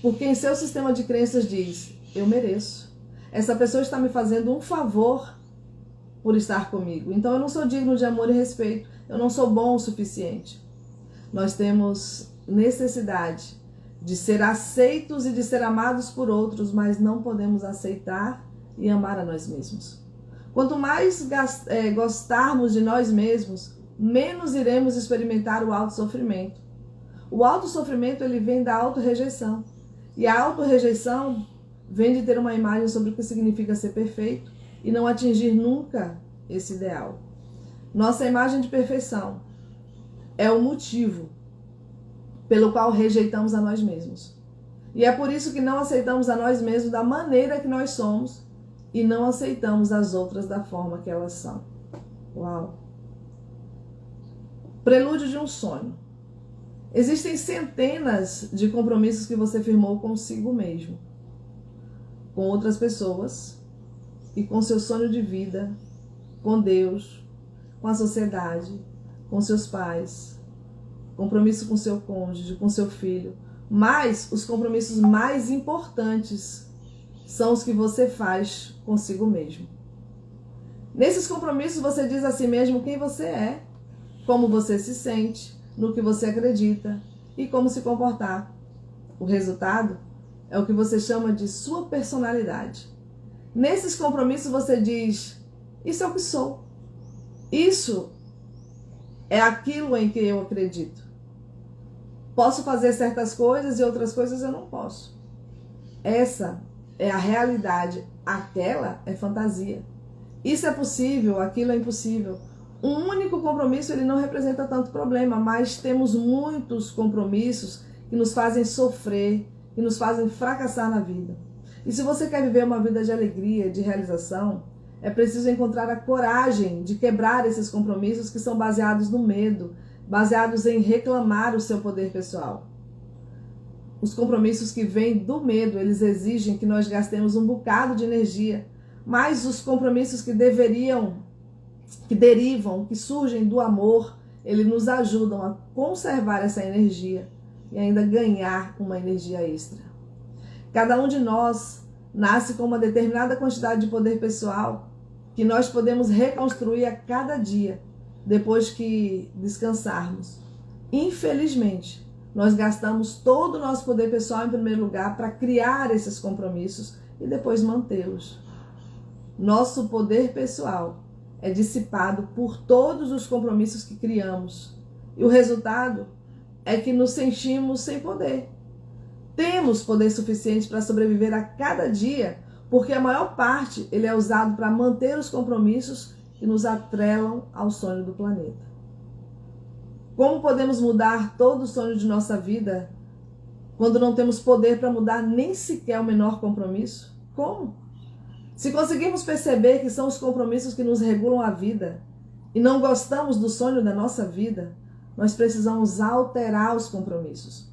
Porque em seu sistema de crenças diz: eu mereço. Essa pessoa está me fazendo um favor por estar comigo. Então eu não sou digno de amor e respeito. Eu não sou bom o suficiente. Nós temos necessidade de ser aceitos e de ser amados por outros, mas não podemos aceitar e amar a nós mesmos. Quanto mais gostarmos de nós mesmos, menos iremos experimentar o autossofrimento. O autossofrimento, ele vem da autorrejeição. E a autorrejeição vem de ter uma imagem sobre o que significa ser perfeito e não atingir nunca esse ideal. Nossa imagem de perfeição é o motivo pelo qual rejeitamos a nós mesmos. E é por isso que não aceitamos a nós mesmos da maneira que nós somos e não aceitamos as outras da forma que elas são. Uau! Prelúdio de um sonho. Existem centenas de compromissos que você firmou consigo mesmo, com outras pessoas e com seu sonho de vida, com Deus, com a sociedade, com seus pais, compromisso com seu cônjuge, com seu filho. Mas os compromissos mais importantes são os que você faz consigo mesmo. Nesses compromissos você diz a si mesmo quem você é, como você se sente, no que você acredita e como se comportar. O resultado é o que você chama de sua personalidade. Nesses compromissos você diz: isso é o que sou. Isso é aquilo em que eu acredito. Posso fazer certas coisas e outras coisas eu não posso. Essa é a realidade. Aquela é fantasia. Isso é possível, aquilo é impossível. Um único compromisso ele não representa tanto problema, mas temos muitos compromissos que nos fazem sofrer, que nos fazem fracassar na vida. E se você quer viver uma vida de alegria, de realização, é preciso encontrar a coragem de quebrar esses compromissos que são baseados no medo, baseados em reclamar o seu poder pessoal. Os compromissos que vêm do medo, eles exigem que nós gastemos um bocado de energia, mas os compromissos que derivam, que surgem do amor, eles nos ajudam a conservar essa energia e ainda ganhar uma energia extra. Cada um de nós nasce com uma determinada quantidade de poder pessoal que nós podemos reconstruir a cada dia depois que descansarmos. Infelizmente, nós gastamos todo o nosso poder pessoal em primeiro lugar para criar esses compromissos e depois mantê-los. Nosso poder pessoal é dissipado por todos os compromissos que criamos. E o resultado é que nos sentimos sem poder. Temos poder suficiente para sobreviver a cada dia, porque a maior parte ele é usado para manter os compromissos que nos atrelam ao sonho do planeta. Como podemos mudar todo o sonho de nossa vida quando não temos poder para mudar nem sequer o menor compromisso? Como? Se conseguirmos perceber que são os compromissos que nos regulam a vida e não gostamos do sonho da nossa vida, nós precisamos alterar os compromissos.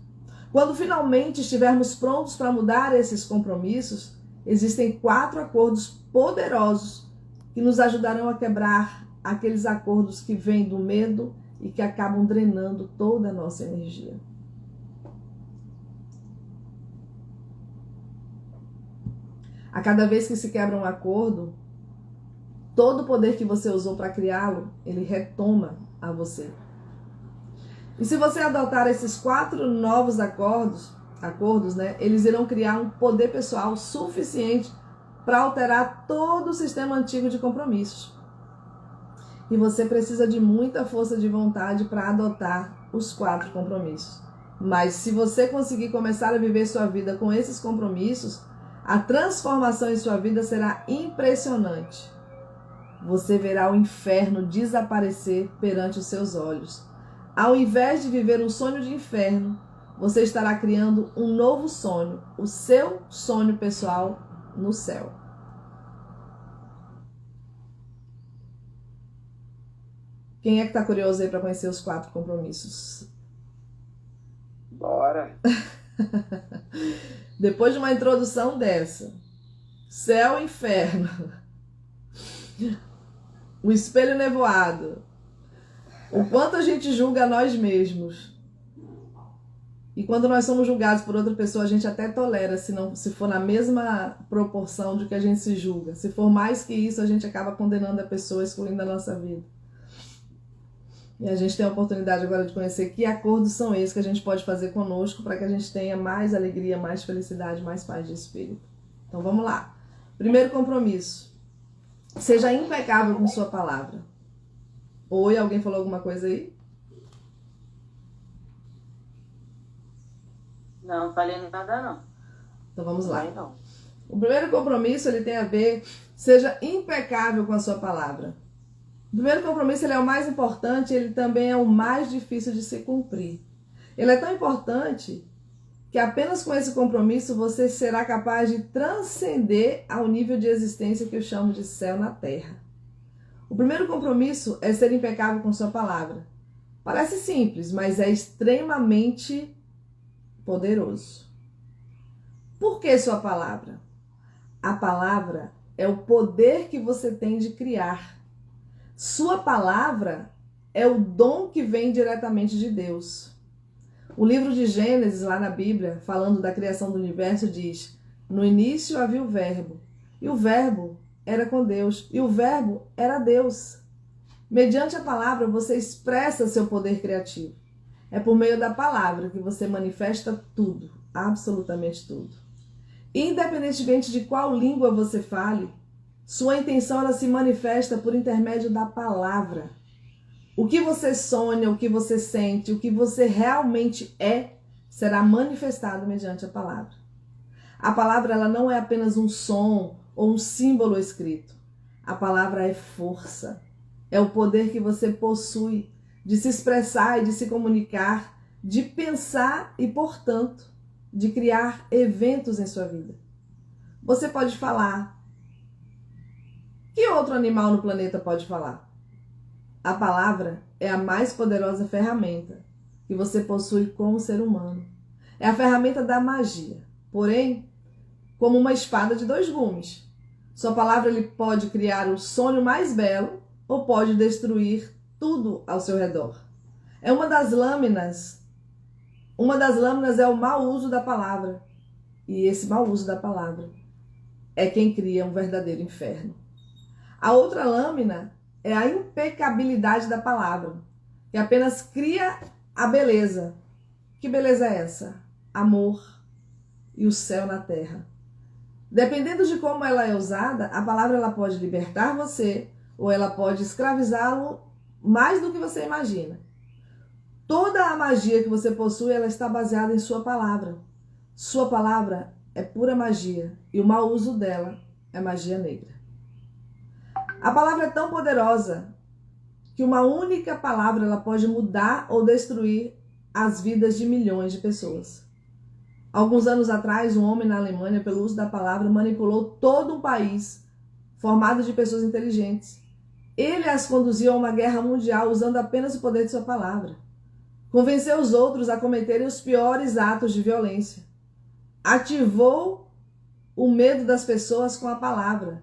Quando finalmente estivermos prontos para mudar esses compromissos, existem 4 acordos poderosos que nos ajudarão a quebrar aqueles acordos que vêm do medo e que acabam drenando toda a nossa energia. A cada vez que se quebra um acordo, todo o poder que você usou para criá-lo, ele retoma a você. E se você adotar esses 4 novos acordos, eles irão criar um poder pessoal suficiente para alterar todo o sistema antigo de compromissos. E você precisa de muita força de vontade para adotar os 4 compromissos. Mas se você conseguir começar a viver sua vida com esses compromissos, a transformação em sua vida será impressionante. Você verá o inferno desaparecer perante os seus olhos. Ao invés de viver um sonho de inferno, você estará criando um novo sonho, o seu sonho pessoal no céu. Quem é que está curioso aí para conhecer os 4 compromissos? Bora! Depois de uma introdução dessa, céu e inferno, o espelho nevoado, o quanto a gente julga a nós mesmos. E quando nós somos julgados por outra pessoa, a gente até tolera, se for na mesma proporção de que a gente se julga. Se for mais que isso, a gente acaba condenando a pessoa, excluindo a nossa vida. E a gente tem a oportunidade agora de conhecer que acordos são esses que a gente pode fazer conosco para que a gente tenha mais alegria, mais felicidade, mais paz de espírito. Então vamos lá. Primeiro compromisso. Seja impecável com sua palavra. Oi, alguém falou alguma coisa aí? Não falei nada não. Então vamos lá. Não. O primeiro compromisso ele tem a ver, seja impecável com a sua palavra. O primeiro compromisso ele é o mais importante, ele também é o mais difícil de se cumprir. Ele é tão importante que apenas com esse compromisso você será capaz de transcender ao nível de existência que eu chamo de céu na terra. O primeiro compromisso é ser impecável com sua palavra. Parece simples, mas é extremamente poderoso. Por que sua palavra? A palavra é o poder que você tem de criar. Sua palavra é o dom que vem diretamente de Deus. O livro de Gênesis, lá na Bíblia, falando da criação do universo, diz: no início havia o verbo, e o verbo era com Deus, e o verbo era Deus. Mediante a palavra, você expressa seu poder criativo. É por meio da palavra que você manifesta tudo, absolutamente tudo. Independentemente de qual língua você fale, sua intenção ela se manifesta por intermédio da palavra. O que você sonha, o que você sente, o que você realmente é, será manifestado mediante a palavra. A palavra ela não é apenas um som ou um símbolo escrito. A palavra é força. É o poder que você possui de se expressar e de se comunicar, de pensar e, portanto, de criar eventos em sua vida. Você pode falar. Que outro animal no planeta pode falar? A palavra é a mais poderosa ferramenta que você possui como ser humano. É a ferramenta da magia, porém, como uma espada de dois gumes. Sua palavra ele pode criar o sonho mais belo ou pode destruir tudo ao seu redor. Uma das lâminas é o mau uso da palavra. E esse mau uso da palavra é quem cria um verdadeiro inferno. A outra lâmina é a impecabilidade da palavra, que apenas cria a beleza. Que beleza é essa? Amor e o céu na terra. Dependendo de como ela é usada, a palavra ela pode libertar você ou ela pode escravizá-lo mais do que você imagina. Toda a magia que você possui, ela está baseada em sua palavra. Sua palavra é pura magia e o mau uso dela é magia negra. A palavra é tão poderosa que uma única palavra ela pode mudar ou destruir as vidas de milhões de pessoas. Alguns anos atrás, um homem na Alemanha, pelo uso da palavra, manipulou todo um país formado de pessoas inteligentes. Ele as conduziu a uma guerra mundial usando apenas o poder de sua palavra. Convenceu os outros a cometerem os piores atos de violência. Ativou o medo das pessoas com a palavra.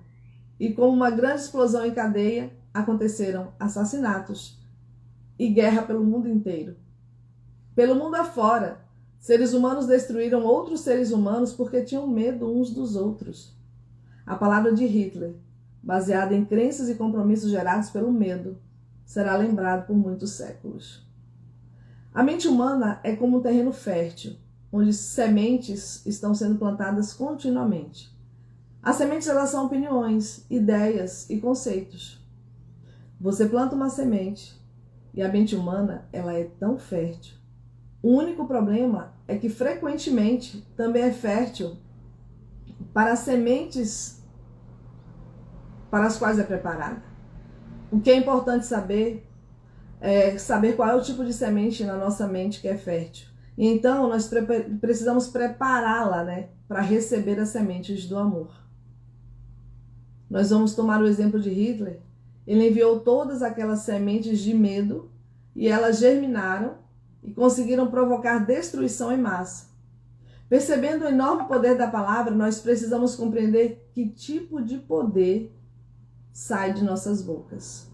E como uma grande explosão em cadeia, aconteceram assassinatos e guerra pelo mundo inteiro. Pelo mundo afora, seres humanos destruíram outros seres humanos porque tinham medo uns dos outros. A palavra de Hitler, baseada em crenças e compromissos gerados pelo medo, será lembrada por muitos séculos. A mente humana é como um terreno fértil, onde sementes estão sendo plantadas continuamente. As sementes elas são opiniões, ideias e conceitos. Você planta uma semente e a mente humana ela é tão fértil. O único problema é que frequentemente também é fértil para as sementes para as quais é preparada. O que é importante saber é saber qual é o tipo de semente na nossa mente que é fértil. E então nós precisamos prepará-la, para receber as sementes do amor. Nós vamos tomar o exemplo de Hitler. Ele enviou todas aquelas sementes de medo e elas germinaram e conseguiram provocar destruição em massa. Percebendo o enorme poder da palavra, nós precisamos compreender que tipo de poder sai de nossas bocas.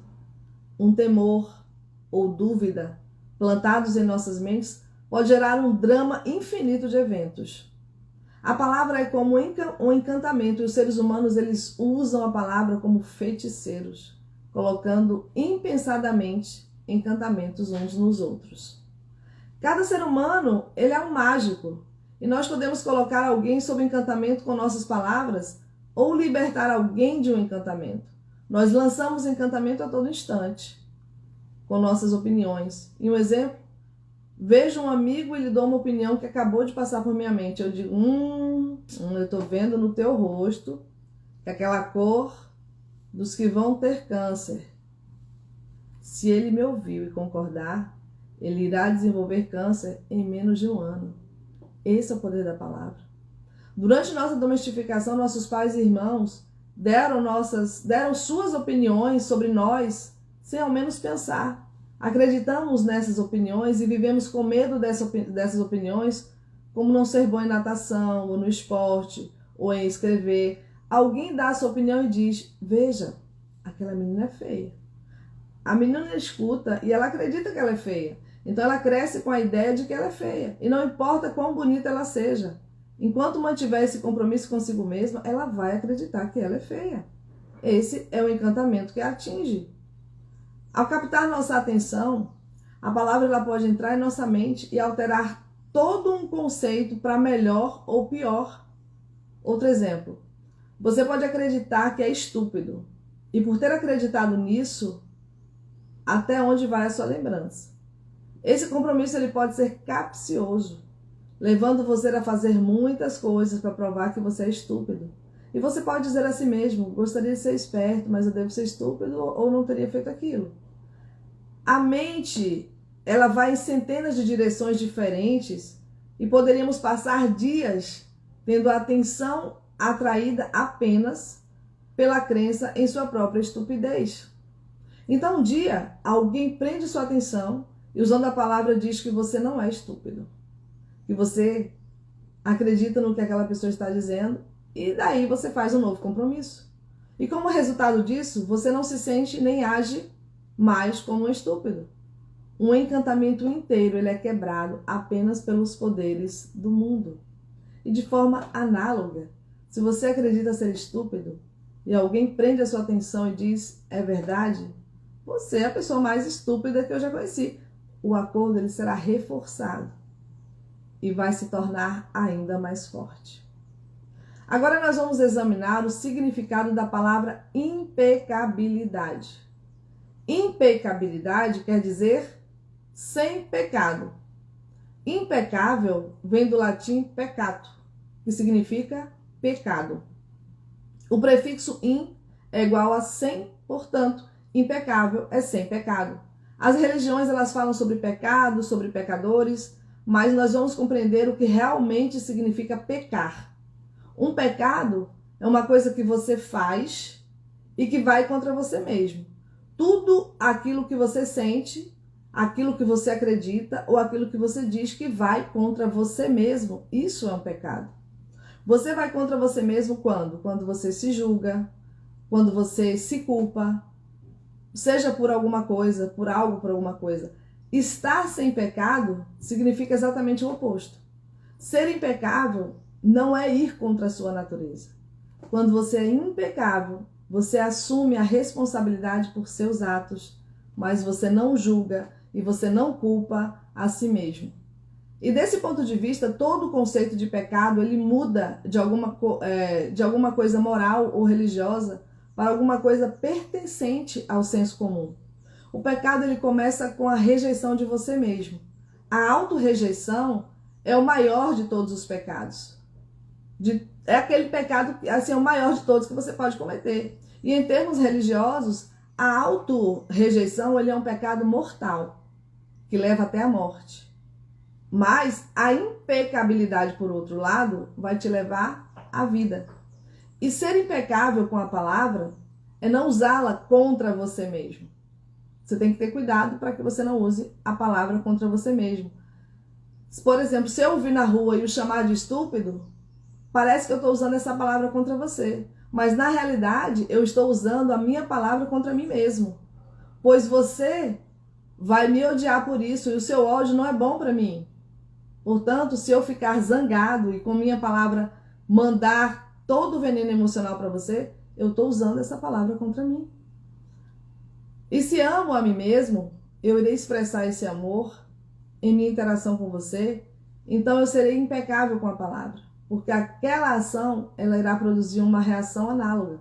Um temor ou dúvida plantados em nossas mentes pode gerar um drama infinito de eventos. A palavra é como um encantamento e os seres humanos eles usam a palavra como feiticeiros, colocando impensadamente encantamentos uns nos outros. Cada ser humano ele é um mágico e nós podemos colocar alguém sob encantamento com nossas palavras ou libertar alguém de um encantamento. Nós lançamos encantamento a todo instante com nossas opiniões. E um exemplo, vejo um amigo e lhe dou uma opinião que acabou de passar por minha mente. Eu digo, eu estou vendo no teu rosto que aquela cor dos que vão ter câncer. Se ele me ouviu e concordar, ele irá desenvolver câncer em menos de um ano. Esse é o poder da palavra. Durante nossa domesticação, nossos pais e irmãos deram suas opiniões sobre nós sem ao menos pensar. Acreditamos nessas opiniões e vivemos com medo dessas opiniões, como não ser bom em natação, ou no esporte, ou em escrever. Alguém dá a sua opinião e diz, veja, aquela menina é feia. A menina escuta e ela acredita que ela é feia. Então ela cresce com a ideia de que ela é feia. E não importa quão bonita ela seja. Enquanto mantiver esse compromisso consigo mesma, ela vai acreditar que ela é feia. Esse é o encantamento que a atinge. Ao captar nossa atenção, a palavra ela pode entrar em nossa mente e alterar todo um conceito para melhor ou pior. Outro exemplo, você pode acreditar que é estúpido. E por ter acreditado nisso, até onde vai a sua lembrança? Esse compromisso ele pode ser capcioso, levando você a fazer muitas coisas para provar que você é estúpido. E você pode dizer a si mesmo, gostaria de ser esperto, mas eu devo ser estúpido ou não teria feito aquilo. A mente, ela vai em centenas de direções diferentes e poderíamos passar dias tendo a atenção atraída apenas pela crença em sua própria estupidez. Então um dia alguém prende sua atenção e usando a palavra diz que você não é estúpido, que você acredita no que aquela pessoa está dizendo e daí você faz um novo compromisso. E como resultado disso, você não se sente nem age mais como um estúpido. Um encantamento inteiro ele é quebrado apenas pelos poderes do mundo. E de forma análoga, se você acredita ser estúpido e alguém prende a sua atenção e diz é verdade, você é a pessoa mais estúpida que eu já conheci. O acordo ele será reforçado e vai se tornar ainda mais forte. Agora nós vamos examinar o significado da palavra impecabilidade. Impecabilidade quer dizer sem pecado. Impecável vem do latim peccato, que significa pecado. O prefixo in é igual a sem, portanto, impecável é sem pecado. As religiões elas falam sobre pecado, sobre pecadores, mas nós vamos compreender o que realmente significa pecar. Um pecado é uma coisa que você faz e que vai contra você mesmo. Tudo aquilo que você sente, aquilo que você acredita ou aquilo que você diz que vai contra você mesmo, isso é um pecado. Você vai contra você mesmo quando? Quando você se julga, quando você se culpa, seja por alguma coisa, por algo, por alguma coisa. Estar sem pecado significa exatamente o oposto. Ser impecável não é ir contra a sua natureza. Quando você é impecável, você assume a responsabilidade por seus atos, mas você não julga e você não culpa a si mesmo. E desse ponto de vista, todo o conceito de pecado ele muda de alguma coisa moral ou religiosa para alguma coisa pertencente ao senso comum. O pecado ele começa com a rejeição de você mesmo. A autorrejeição é o maior de todos os pecados. É aquele pecado que assim, é o maior de todos que você pode cometer. E em termos religiosos, a autorrejeição ele é um pecado mortal, que leva até a morte. Mas a impecabilidade, por outro lado, vai te levar à vida. E ser impecável com a palavra é não usá-la contra você mesmo. Você tem que ter cuidado para que você não use a palavra contra você mesmo. Por exemplo, se eu ouvir na rua e o chamar de estúpido, parece que eu estou usando essa palavra contra você. Mas na realidade, eu estou usando a minha palavra contra mim mesmo. Pois você vai me odiar por isso e o seu ódio não é bom para mim. Portanto, se eu ficar zangado e com minha palavra mandar todo o veneno emocional para você, eu estou usando essa palavra contra mim. E se amo a mim mesmo, eu irei expressar esse amor em minha interação com você, então eu serei impecável com a palavra, porque aquela ação ela irá produzir uma reação análoga.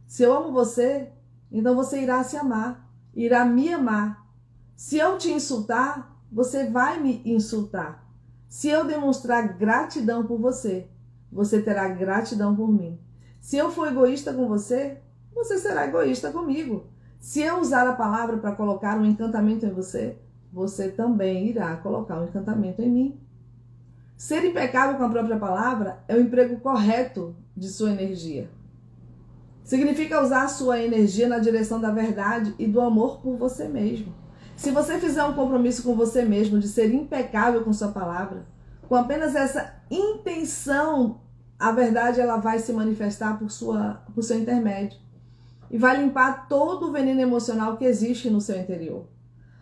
Se eu amo você, então você irá se amar, irá me amar. Se eu te insultar, você vai me insultar. Se eu demonstrar gratidão por você, você terá gratidão por mim. Se eu for egoísta com você, você será egoísta comigo. Se eu usar a palavra para colocar um encantamento em você, você também irá colocar um encantamento em mim. Ser impecável com a própria palavra é o emprego correto de sua energia. Significa usar a sua energia na direção da verdade e do amor por você mesmo. Se você fizer um compromisso com você mesmo de ser impecável com sua palavra, com apenas essa intenção, a verdade ela vai se manifestar por seu intermédio e vai limpar todo o veneno emocional que existe no seu interior.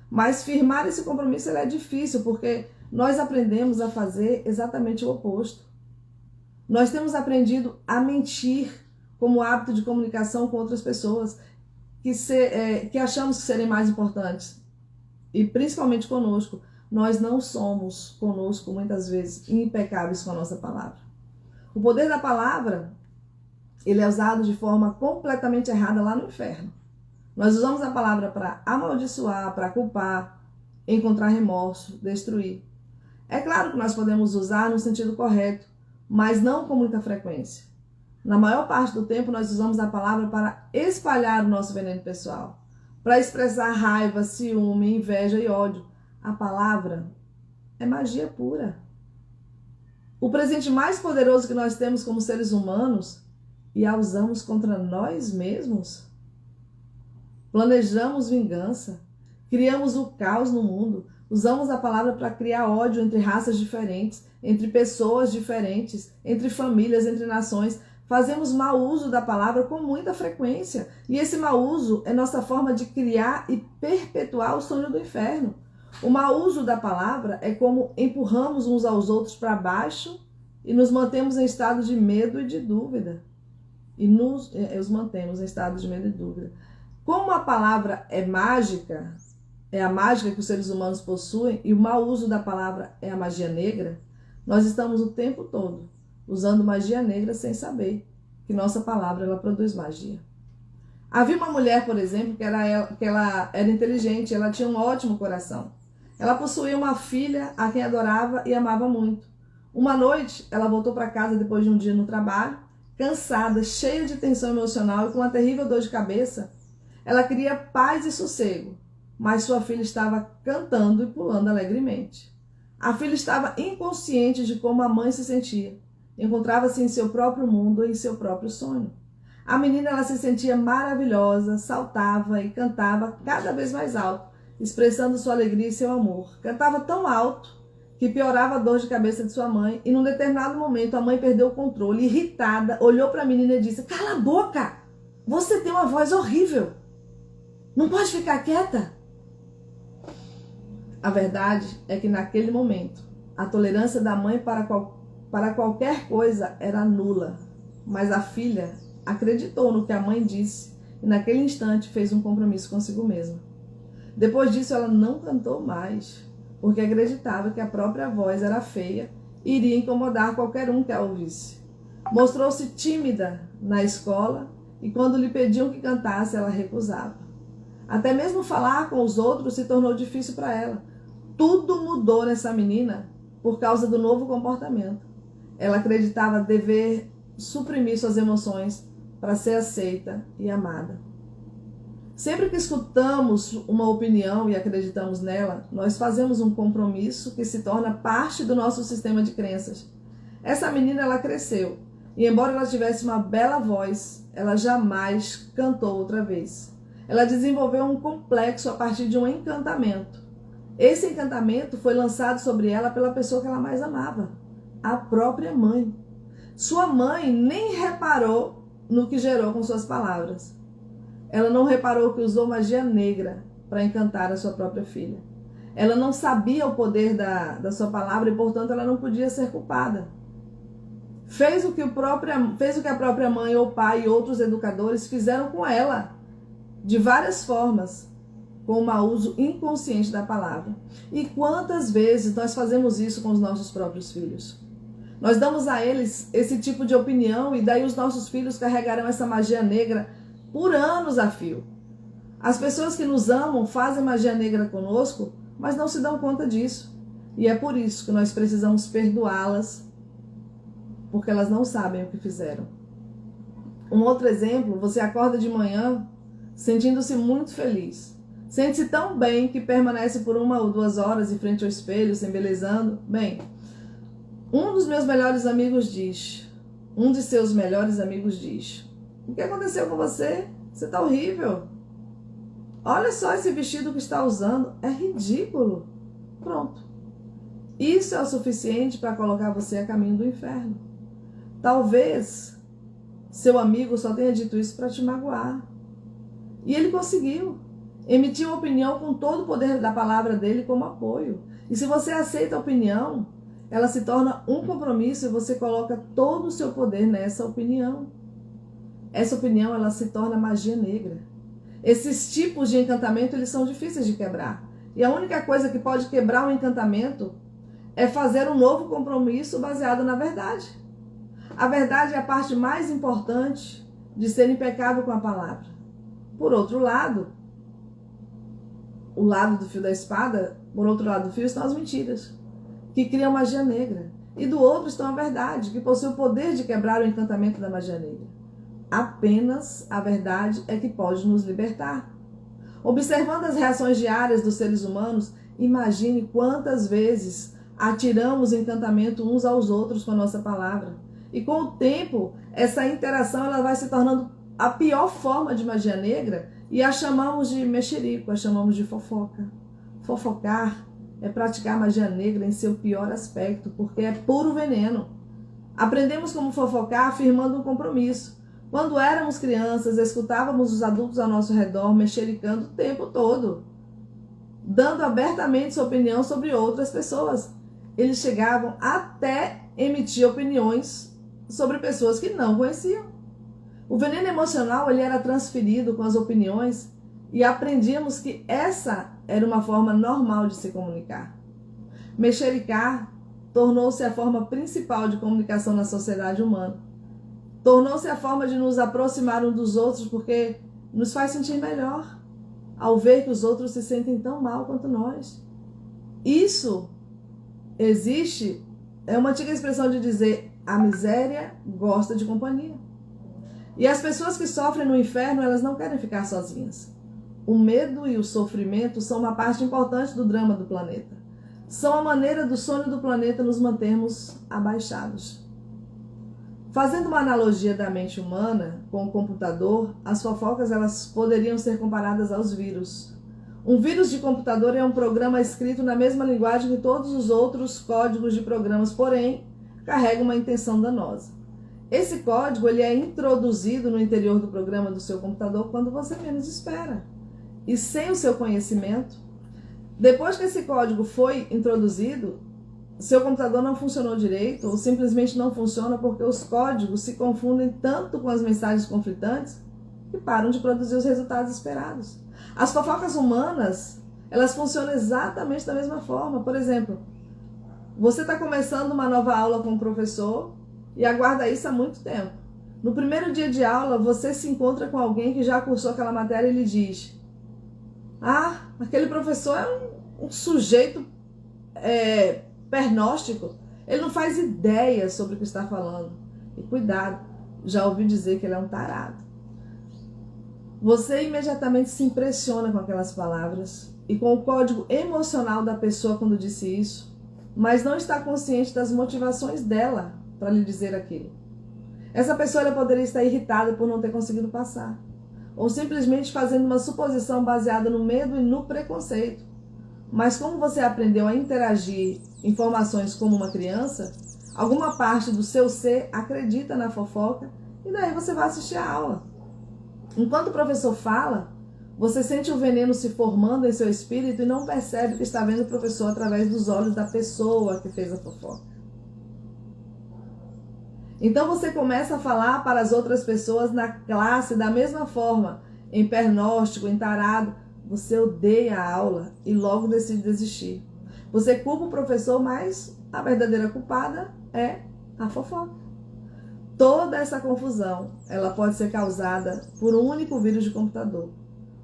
Mas firmar esse compromisso é difícil porque nós aprendemos a fazer exatamente o oposto. Nós temos aprendido a mentir como hábito de comunicação com outras pessoas que achamos que serem mais importantes. E principalmente conosco, nós não somos conosco muitas vezes impecáveis com a nossa palavra. O poder da palavra, ele é usado de forma completamente errada lá no inferno. Nós usamos a palavra para amaldiçoar, para culpar, encontrar remorso, destruir. É claro que nós podemos usar no sentido correto, mas não com muita frequência. Na maior parte do tempo nós usamos a palavra para espalhar o nosso veneno pessoal, para expressar raiva, ciúme, inveja e ódio. A palavra é magia pura. O presente mais poderoso que nós temos como seres humanos e a usamos contra nós mesmos. planejamos vingança, criamos o caos no mundo, usamos a palavra para criar ódio entre raças diferentes, entre pessoas diferentes, entre famílias, entre nações. Fazemos mau uso da palavra com muita frequência. E esse mau uso é nossa forma de criar e perpetuar o sonho do inferno. O mau uso da palavra é como empurramos uns aos outros para baixo e nos mantemos em estado de medo e de dúvida. Os mantemos em estado de medo e dúvida. Como a palavra é mágica, é a mágica que os seres humanos possuem, e o mau uso da palavra é a magia negra, nós estamos o tempo todo usando magia negra sem saber que nossa palavra ela produz magia. Havia uma mulher, por exemplo, que ela era inteligente, ela tinha um ótimo coração. Ela possuía uma filha a quem adorava e amava muito. Uma noite, ela voltou para casa depois de um dia no trabalho, cansada, cheia de tensão emocional e com uma terrível dor de cabeça. Ela queria paz e sossego, mas sua filha estava cantando e pulando alegremente. A filha estava inconsciente de como a mãe se sentia. Encontrava-se em seu próprio mundo e em seu próprio sonho. A menina ela se sentia maravilhosa, saltava e cantava cada vez mais alto, expressando sua alegria e seu amor. Cantava tão alto que piorava a dor de cabeça de sua mãe, e num determinado momento a mãe perdeu o controle, irritada, olhou para a menina e disse: "Cala a boca! Você tem uma voz horrível! Não pode ficar quieta!" A verdade é que naquele momento, a tolerância da mãe para qualquer coisa era nula, mas a filha acreditou no que a mãe disse e naquele instante fez um compromisso consigo mesma. Depois disso ela não cantou mais, porque acreditava que a própria voz era feia e iria incomodar qualquer um que a ouvisse. Mostrou-se tímida na escola e quando lhe pediam que cantasse, ela recusava. Até mesmo falar com os outros se tornou difícil para ela. Tudo mudou nessa menina por causa do novo comportamento. Ela acreditava dever suprimir suas emoções para ser aceita e amada. Sempre que escutamos uma opinião e acreditamos nela, nós fazemos um compromisso que se torna parte do nosso sistema de crenças. Essa menina ela cresceu e, embora ela tivesse uma bela voz, ela jamais cantou outra vez. Ela desenvolveu um complexo a partir de um encantamento. Esse encantamento foi lançado sobre ela pela pessoa que ela mais amava, a própria mãe. Sua mãe nem reparou no que gerou com suas palavras. Ela não reparou que usou magia negra para encantar a sua própria filha. Ela não sabia o poder da sua palavra e, portanto, ela não podia ser culpada. Fez o que a própria mãe ou pai e outros educadores fizeram com ela, de várias formas, com o mau uso inconsciente da palavra. E quantas vezes nós fazemos isso com os nossos próprios filhos? Nós damos a eles esse tipo de opinião e daí os nossos filhos carregarão essa magia negra por anos a fio. As pessoas que nos amam fazem magia negra conosco, mas não se dão conta disso. E é por isso que nós precisamos perdoá-las, porque elas não sabem o que fizeram. Um outro exemplo, você acorda de manhã sentindo-se muito feliz. Sente-se tão bem que permanece por 1 ou 2 horas em frente ao espelho, se embelezando. Bem, um de seus melhores amigos diz: "O que aconteceu com você? Você está horrível. Olha só esse vestido que está usando. É ridículo." Pronto. Isso é o suficiente para colocar você a caminho do inferno. Talvez seu amigo só tenha dito isso para te magoar. E ele conseguiu. Emitiu uma opinião com todo o poder da palavra dele como apoio. E se você aceita a opinião, ela se torna um compromisso e você coloca todo o seu poder nessa opinião. Essa opinião ela se torna magia negra. Esses tipos de encantamento eles são difíceis de quebrar. E a única coisa que pode quebrar um encantamento é fazer um novo compromisso baseado na verdade. A verdade é a parte mais importante de ser impecável com a palavra. Por outro lado, o lado do fio da espada, por outro lado do fio estão as mentiras, que criam magia negra. E do outro estão a verdade, que possui o poder de quebrar o encantamento da magia negra. Apenas a verdade é que pode nos libertar. Observando as reações diárias dos seres humanos, imagine quantas vezes atiramos encantamento uns aos outros com a nossa palavra. E com o tempo, essa interação ela vai se tornando a pior forma de magia negra e a chamamos de mexerico, a chamamos de fofoca. Fofocar é praticar magia negra em seu pior aspecto, porque é puro veneno. Aprendemos como fofocar afirmando um compromisso. Quando éramos crianças, escutávamos os adultos ao nosso redor mexericando o tempo todo, dando abertamente sua opinião sobre outras pessoas. Eles chegavam até emitir opiniões sobre pessoas que não conheciam. O veneno emocional ele era transferido com as opiniões e aprendíamos que essa era uma forma normal de se comunicar. Mexericar tornou-se a forma principal de comunicação na sociedade humana. Tornou-se a forma de nos aproximar uns dos outros porque nos faz sentir melhor ao ver que os outros se sentem tão mal quanto nós. Isso existe, é uma antiga expressão de dizer a miséria gosta de companhia. E as pessoas que sofrem no inferno, elas não querem ficar sozinhas. O medo e o sofrimento são uma parte importante do drama do planeta. São a maneira do sonho do planeta nos mantermos abaixados. Fazendo uma analogia da mente humana com o computador, as fofocas elas poderiam ser comparadas aos vírus. Um vírus de computador é um programa escrito na mesma linguagem que todos os outros códigos de programas, porém, carrega uma intenção danosa. Esse código ele é introduzido no interior do programa do seu computador quando você menos espera. E sem o seu conhecimento, depois que esse código foi introduzido, seu computador não funcionou direito ou simplesmente não funciona porque os códigos se confundem tanto com as mensagens conflitantes que param de produzir os resultados esperados. As fofocas humanas, elas funcionam exatamente da mesma forma. Por exemplo, você está começando uma nova aula com o professor e aguarda isso há muito tempo. No primeiro dia de aula, você se encontra com alguém que já cursou aquela matéria e lhe diz: ah, aquele professor é um sujeito pernóstico, ele não faz ideia sobre o que está falando. E cuidado, já ouvi dizer que ele é um tarado. Você imediatamente se impressiona com aquelas palavras e com o código emocional da pessoa quando disse isso, mas não está consciente das motivações dela para lhe dizer aquilo. Essa pessoa ela poderia estar irritada por não ter conseguido passar, ou simplesmente fazendo uma suposição baseada no medo e no preconceito. Mas como você aprendeu a interagir informações como uma criança, alguma parte do seu ser acredita na fofoca e daí você vai assistir a aula. Enquanto o professor fala, você sente o veneno se formando em seu espírito e não percebe que está vendo o professor através dos olhos da pessoa que fez a fofoca. Então você começa a falar para as outras pessoas na classe da mesma forma, em pernóstico, em tarado. Você odeia a aula e logo decide desistir. Você culpa o professor, mas a verdadeira culpada é a fofoca. Toda essa confusão, ela pode ser causada por um único vírus de computador.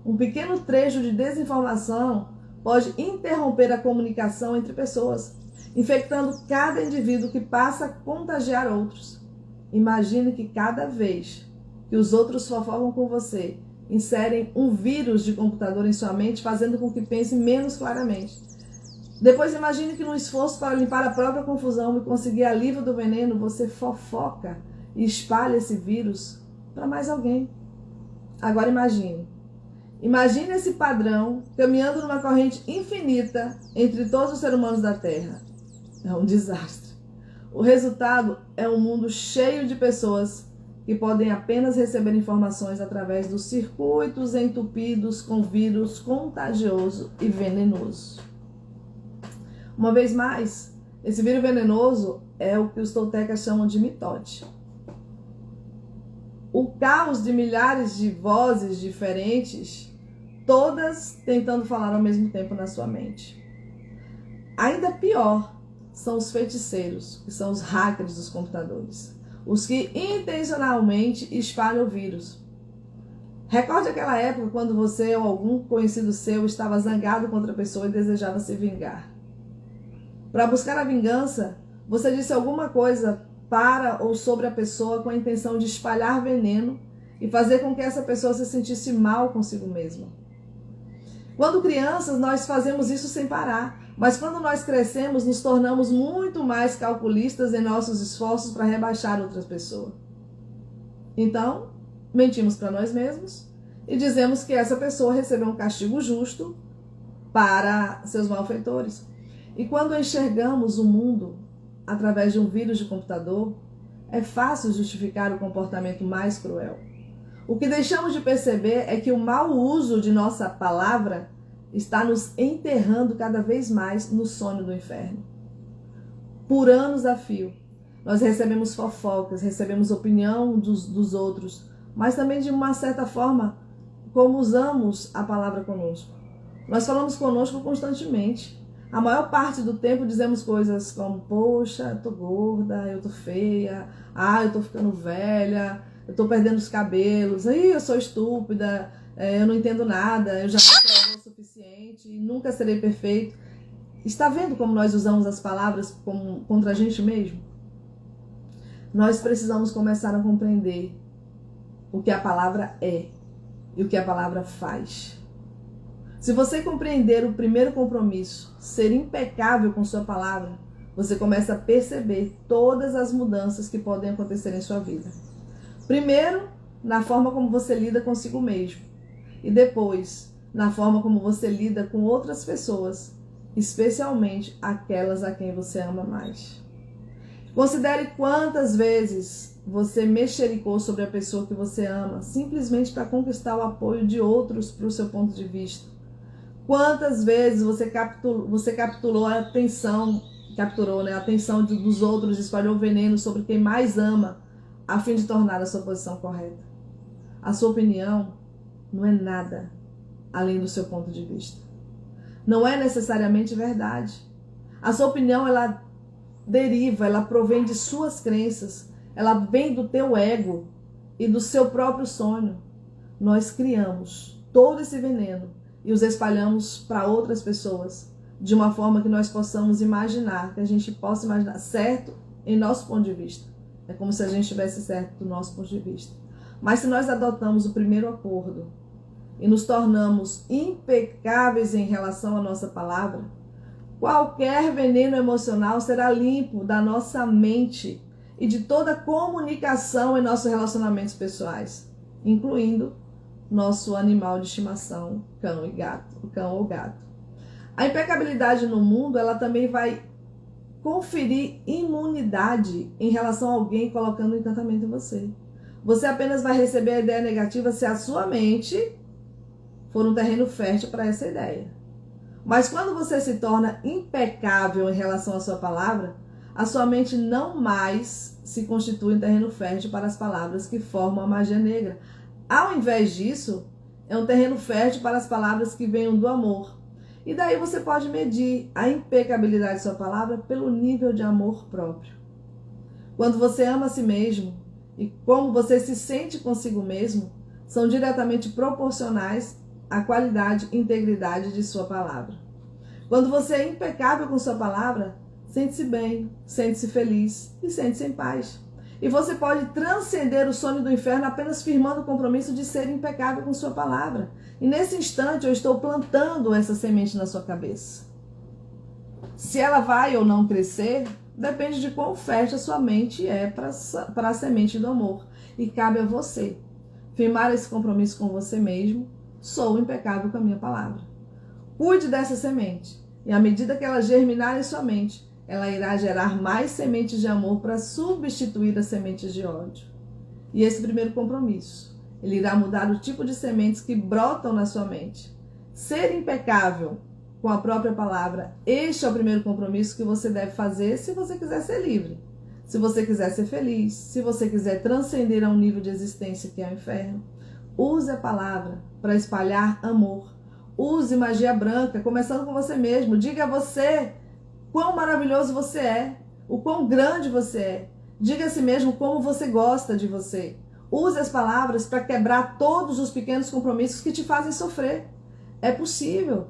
Um pequeno trecho de desinformação pode interromper a comunicação entre pessoas, infectando cada indivíduo que passa a contagiar outros. Imagine que cada vez que os outros fofocam com você, inserem um vírus de computador em sua mente, fazendo com que pense menos claramente. Depois imagine que no esforço para limpar a própria confusão e conseguir alívio do veneno, você fofoca e espalha esse vírus para mais alguém. Agora imagine esse padrão caminhando numa corrente infinita entre todos os seres humanos da Terra. É um desastre. O resultado é um mundo cheio de pessoas que podem apenas receber informações através dos circuitos entupidos com vírus contagioso e venenoso. Uma vez mais, esse vírus venenoso é o que os toltecas chamam de mitote. O caos de milhares de vozes diferentes, todas tentando falar ao mesmo tempo na sua mente. Ainda pior são os feiticeiros, que são os hackers dos computadores. Os que intencionalmente espalham o vírus. Recorde aquela época quando você ou algum conhecido seu estava zangado contra a pessoa e desejava se vingar. Para buscar a vingança, você disse alguma coisa para ou sobre a pessoa com a intenção de espalhar veneno e fazer com que essa pessoa se sentisse mal consigo mesma. Quando crianças, nós fazemos isso sem parar, mas quando nós crescemos, nos tornamos muito mais calculistas em nossos esforços para rebaixar outras pessoas. Então, mentimos para nós mesmos e dizemos que essa pessoa recebeu um castigo justo para seus malfeitores. E quando enxergamos o mundo através de um vírus de computador, é fácil justificar o comportamento mais cruel. O que deixamos de perceber é que o mau uso de nossa palavra está nos enterrando cada vez mais no sonho do inferno. Por anos a fio, nós recebemos fofocas, recebemos opinião dos outros, mas também de uma certa forma, como usamos a palavra conosco. Nós falamos conosco constantemente. A maior parte do tempo dizemos coisas como: poxa, eu tô gorda, eu tô feia, eu tô ficando velha, eu tô perdendo os cabelos, eu sou estúpida, eu não entendo nada, eu já não sou o suficiente, nunca serei perfeito. Está vendo como nós usamos as palavras contra a gente mesmo? Nós precisamos começar a compreender o que a palavra é e o que a palavra faz. Se você compreender o primeiro compromisso, ser impecável com sua palavra, você começa a perceber todas as mudanças que podem acontecer em sua vida. Primeiro, na forma como você lida consigo mesmo. E depois, na forma como você lida com outras pessoas, especialmente aquelas a quem você ama mais. Considere quantas vezes você mexericou sobre a pessoa que você ama, simplesmente para conquistar o apoio de outros para o seu ponto de vista. Quantas vezes você capturou a atenção, a atenção dos outros, espalhou veneno sobre quem mais ama, a fim de tornar a sua posição correta. A sua opinião não é nada além do seu ponto de vista. Não é necessariamente verdade. A sua opinião, ela deriva, ela provém de suas crenças, ela vem do teu ego e do seu próprio sonho. Nós criamos todo esse veneno e os espalhamos para outras pessoas de uma forma que nós possamos imaginar, que a gente possa imaginar certo em nosso ponto de vista. É como se a gente estivesse certo do nosso ponto de vista. Mas se nós adotamos o primeiro acordo e nos tornamos impecáveis em relação à nossa palavra, qualquer veneno emocional será limpo da nossa mente e de toda comunicação em nossos relacionamentos pessoais, incluindo nosso animal de estimação, cão ou gato. A impecabilidade no mundo, ela também vai conferir imunidade em relação a alguém colocando um encantamento em você. Você apenas vai receber a ideia negativa se a sua mente for um terreno fértil para essa ideia. Mas quando você se torna impecável em relação à sua palavra, a sua mente não mais se constitui um terreno fértil para as palavras que formam a magia negra. Ao invés disso, é um terreno fértil para as palavras que venham do amor. E daí você pode medir a impecabilidade de sua palavra pelo nível de amor próprio. Quando você ama a si mesmo e como você se sente consigo mesmo, são diretamente proporcionais à qualidade e integridade de sua palavra. Quando você é impecável com sua palavra, sente-se bem, sente-se feliz e sente-se em paz. E você pode transcender o sonho do inferno apenas firmando o compromisso de ser impecável com sua palavra. E nesse instante eu estou plantando essa semente na sua cabeça. Se ela vai ou não crescer, depende de quão fértil a sua mente é para a semente do amor. E cabe a você firmar esse compromisso com você mesmo. Sou impecável com a minha palavra. Cuide dessa semente. E à medida que ela germinar em sua mente, ela irá gerar mais sementes de amor para substituir as sementes de ódio. E esse primeiro compromisso, ele irá mudar o tipo de sementes que brotam na sua mente. Ser impecável com a própria palavra, este é o primeiro compromisso que você deve fazer se você quiser ser livre, se você quiser ser feliz, se você quiser transcender a um nível de existência que é o inferno. Use a palavra para espalhar amor. Use magia branca, começando com você mesmo. Diga a você quão maravilhoso você é, o quão grande você é. Diga a si mesmo como você gosta de você. Use as palavras para quebrar todos os pequenos compromissos que te fazem sofrer. É possível.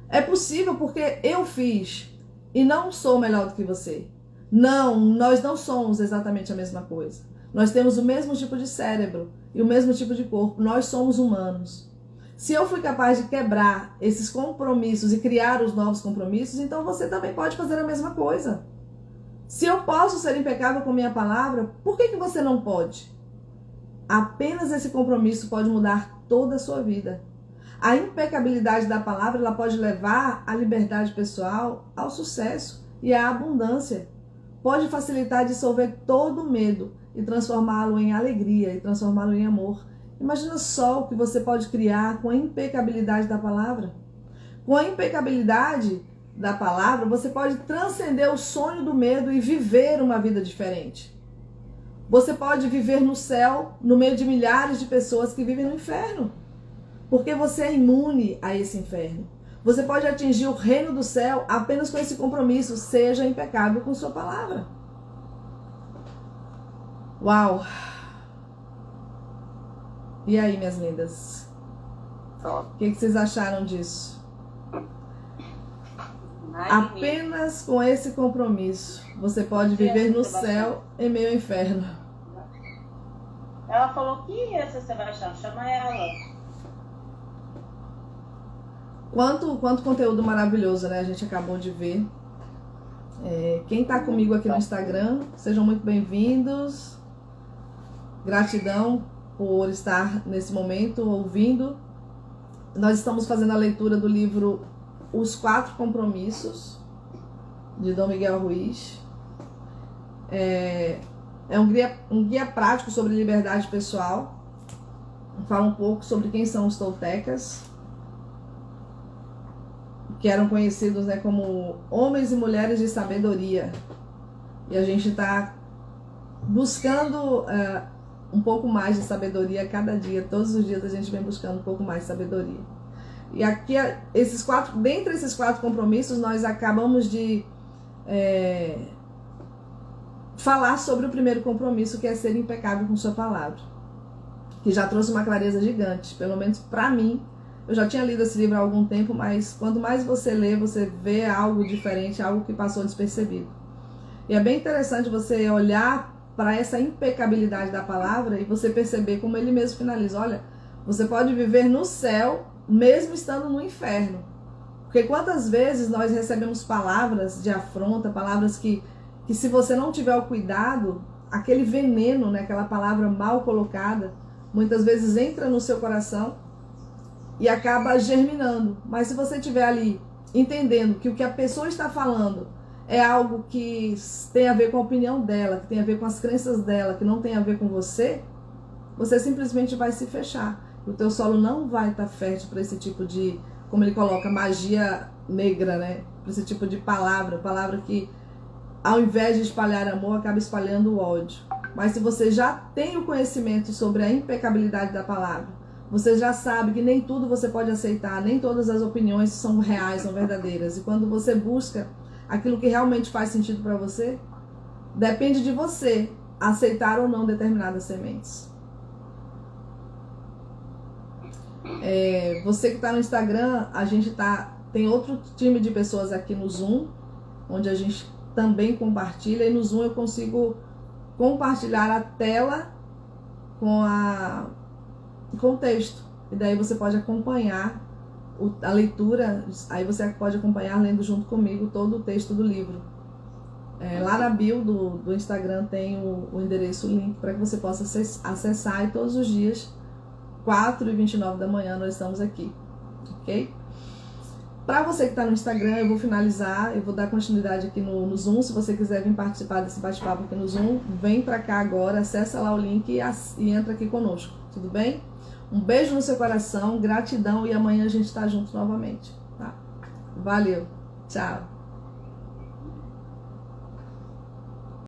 É possível porque eu fiz e não sou melhor do que você. Não, nós não somos exatamente a mesma coisa. Nós temos o mesmo tipo de cérebro e o mesmo tipo de corpo. Nós somos humanos. Se eu fui capaz de quebrar esses compromissos e criar os novos compromissos, então você também pode fazer a mesma coisa. Se eu posso ser impecável com minha palavra, por que você não pode? Apenas esse compromisso pode mudar toda a sua vida. A impecabilidade da palavra, ela pode levar à liberdade pessoal, ao sucesso e à abundância. Pode facilitar dissolver todo o medo e transformá-lo em alegria e transformá-lo em amor. Imagina só o que você pode criar com a impecabilidade da palavra. Com a impecabilidade da palavra, você pode transcender o sonho do medo e viver uma vida diferente. Você pode viver no céu, no meio de milhares de pessoas que vivem no inferno, porque você é imune a esse inferno. Você pode atingir o reino do céu apenas com esse compromisso. Seja impecável com sua palavra. Uau! E aí, minhas lindas? O que vocês acharam disso? Apenas com esse compromisso você pode viver no céu em meio ao inferno. Ela falou que essa Sebastião, chama ela. Quanto conteúdo maravilhoso, né? A gente acabou de ver. Quem está comigo aqui no Instagram, sejam muito bem-vindos. Gratidão por estar nesse momento ouvindo. Nós estamos fazendo a leitura do livro Os 4 Compromissos, de Dom Miguel Ruiz. É um guia prático sobre liberdade pessoal. Fala um pouco sobre quem são os toltecas, que eram conhecidos, né, como homens e mulheres de sabedoria. E a gente está buscando um pouco mais de sabedoria a cada dia. Todos os dias a gente vem buscando um pouco mais de sabedoria. E aqui, dentre esses 4 compromissos, nós acabamos de falar sobre o primeiro compromisso, que é ser impecável com sua palavra, que já trouxe uma clareza gigante, pelo menos para mim. Eu já tinha lido esse livro há algum tempo, mas quanto mais você lê, você vê algo diferente, algo que passou despercebido. E é bem interessante você olhar para essa impecabilidade da palavra e você perceber como ele mesmo finaliza. Olha, você pode viver no céu mesmo estando no inferno. Porque quantas vezes nós recebemos palavras de afronta, palavras que se você não tiver o cuidado, aquele veneno, né, aquela palavra mal colocada, muitas vezes entra no seu coração e acaba germinando. Mas se você estiver ali entendendo que o que a pessoa está falando é algo que tem a ver com a opinião dela, que tem a ver com as crenças dela, que não tem a ver com você, você simplesmente vai se fechar. O teu solo não vai estar fértil para esse tipo de, como ele coloca, magia negra, né? Para esse tipo de palavra que ao invés de espalhar amor, acaba espalhando o ódio. Mas se você já tem o conhecimento sobre a impecabilidade da palavra, você já sabe que nem tudo você pode aceitar, nem todas as opiniões são reais, são verdadeiras. E quando você busca aquilo que realmente faz sentido para você, depende de você aceitar ou não determinadas sementes. Você que está no Instagram, a gente tem outro time de pessoas aqui no Zoom, onde a gente também compartilha, e no Zoom eu consigo compartilhar a tela com o texto, e daí você pode acompanhar a leitura, aí você pode acompanhar lendo junto comigo todo o texto do livro. Lá na bio do Instagram tem o endereço, o link para que você possa acessar, e todos os dias 4h29 da manhã nós estamos aqui, ok? Para você que está no Instagram, eu vou finalizar, eu vou dar continuidade aqui no Zoom. Se você quiser vir participar desse bate-papo aqui no Zoom, vem para cá agora, acessa lá o link e entra aqui conosco, tudo bem? Um beijo no seu coração, gratidão, e amanhã a gente está junto novamente, tá? Valeu, tchau!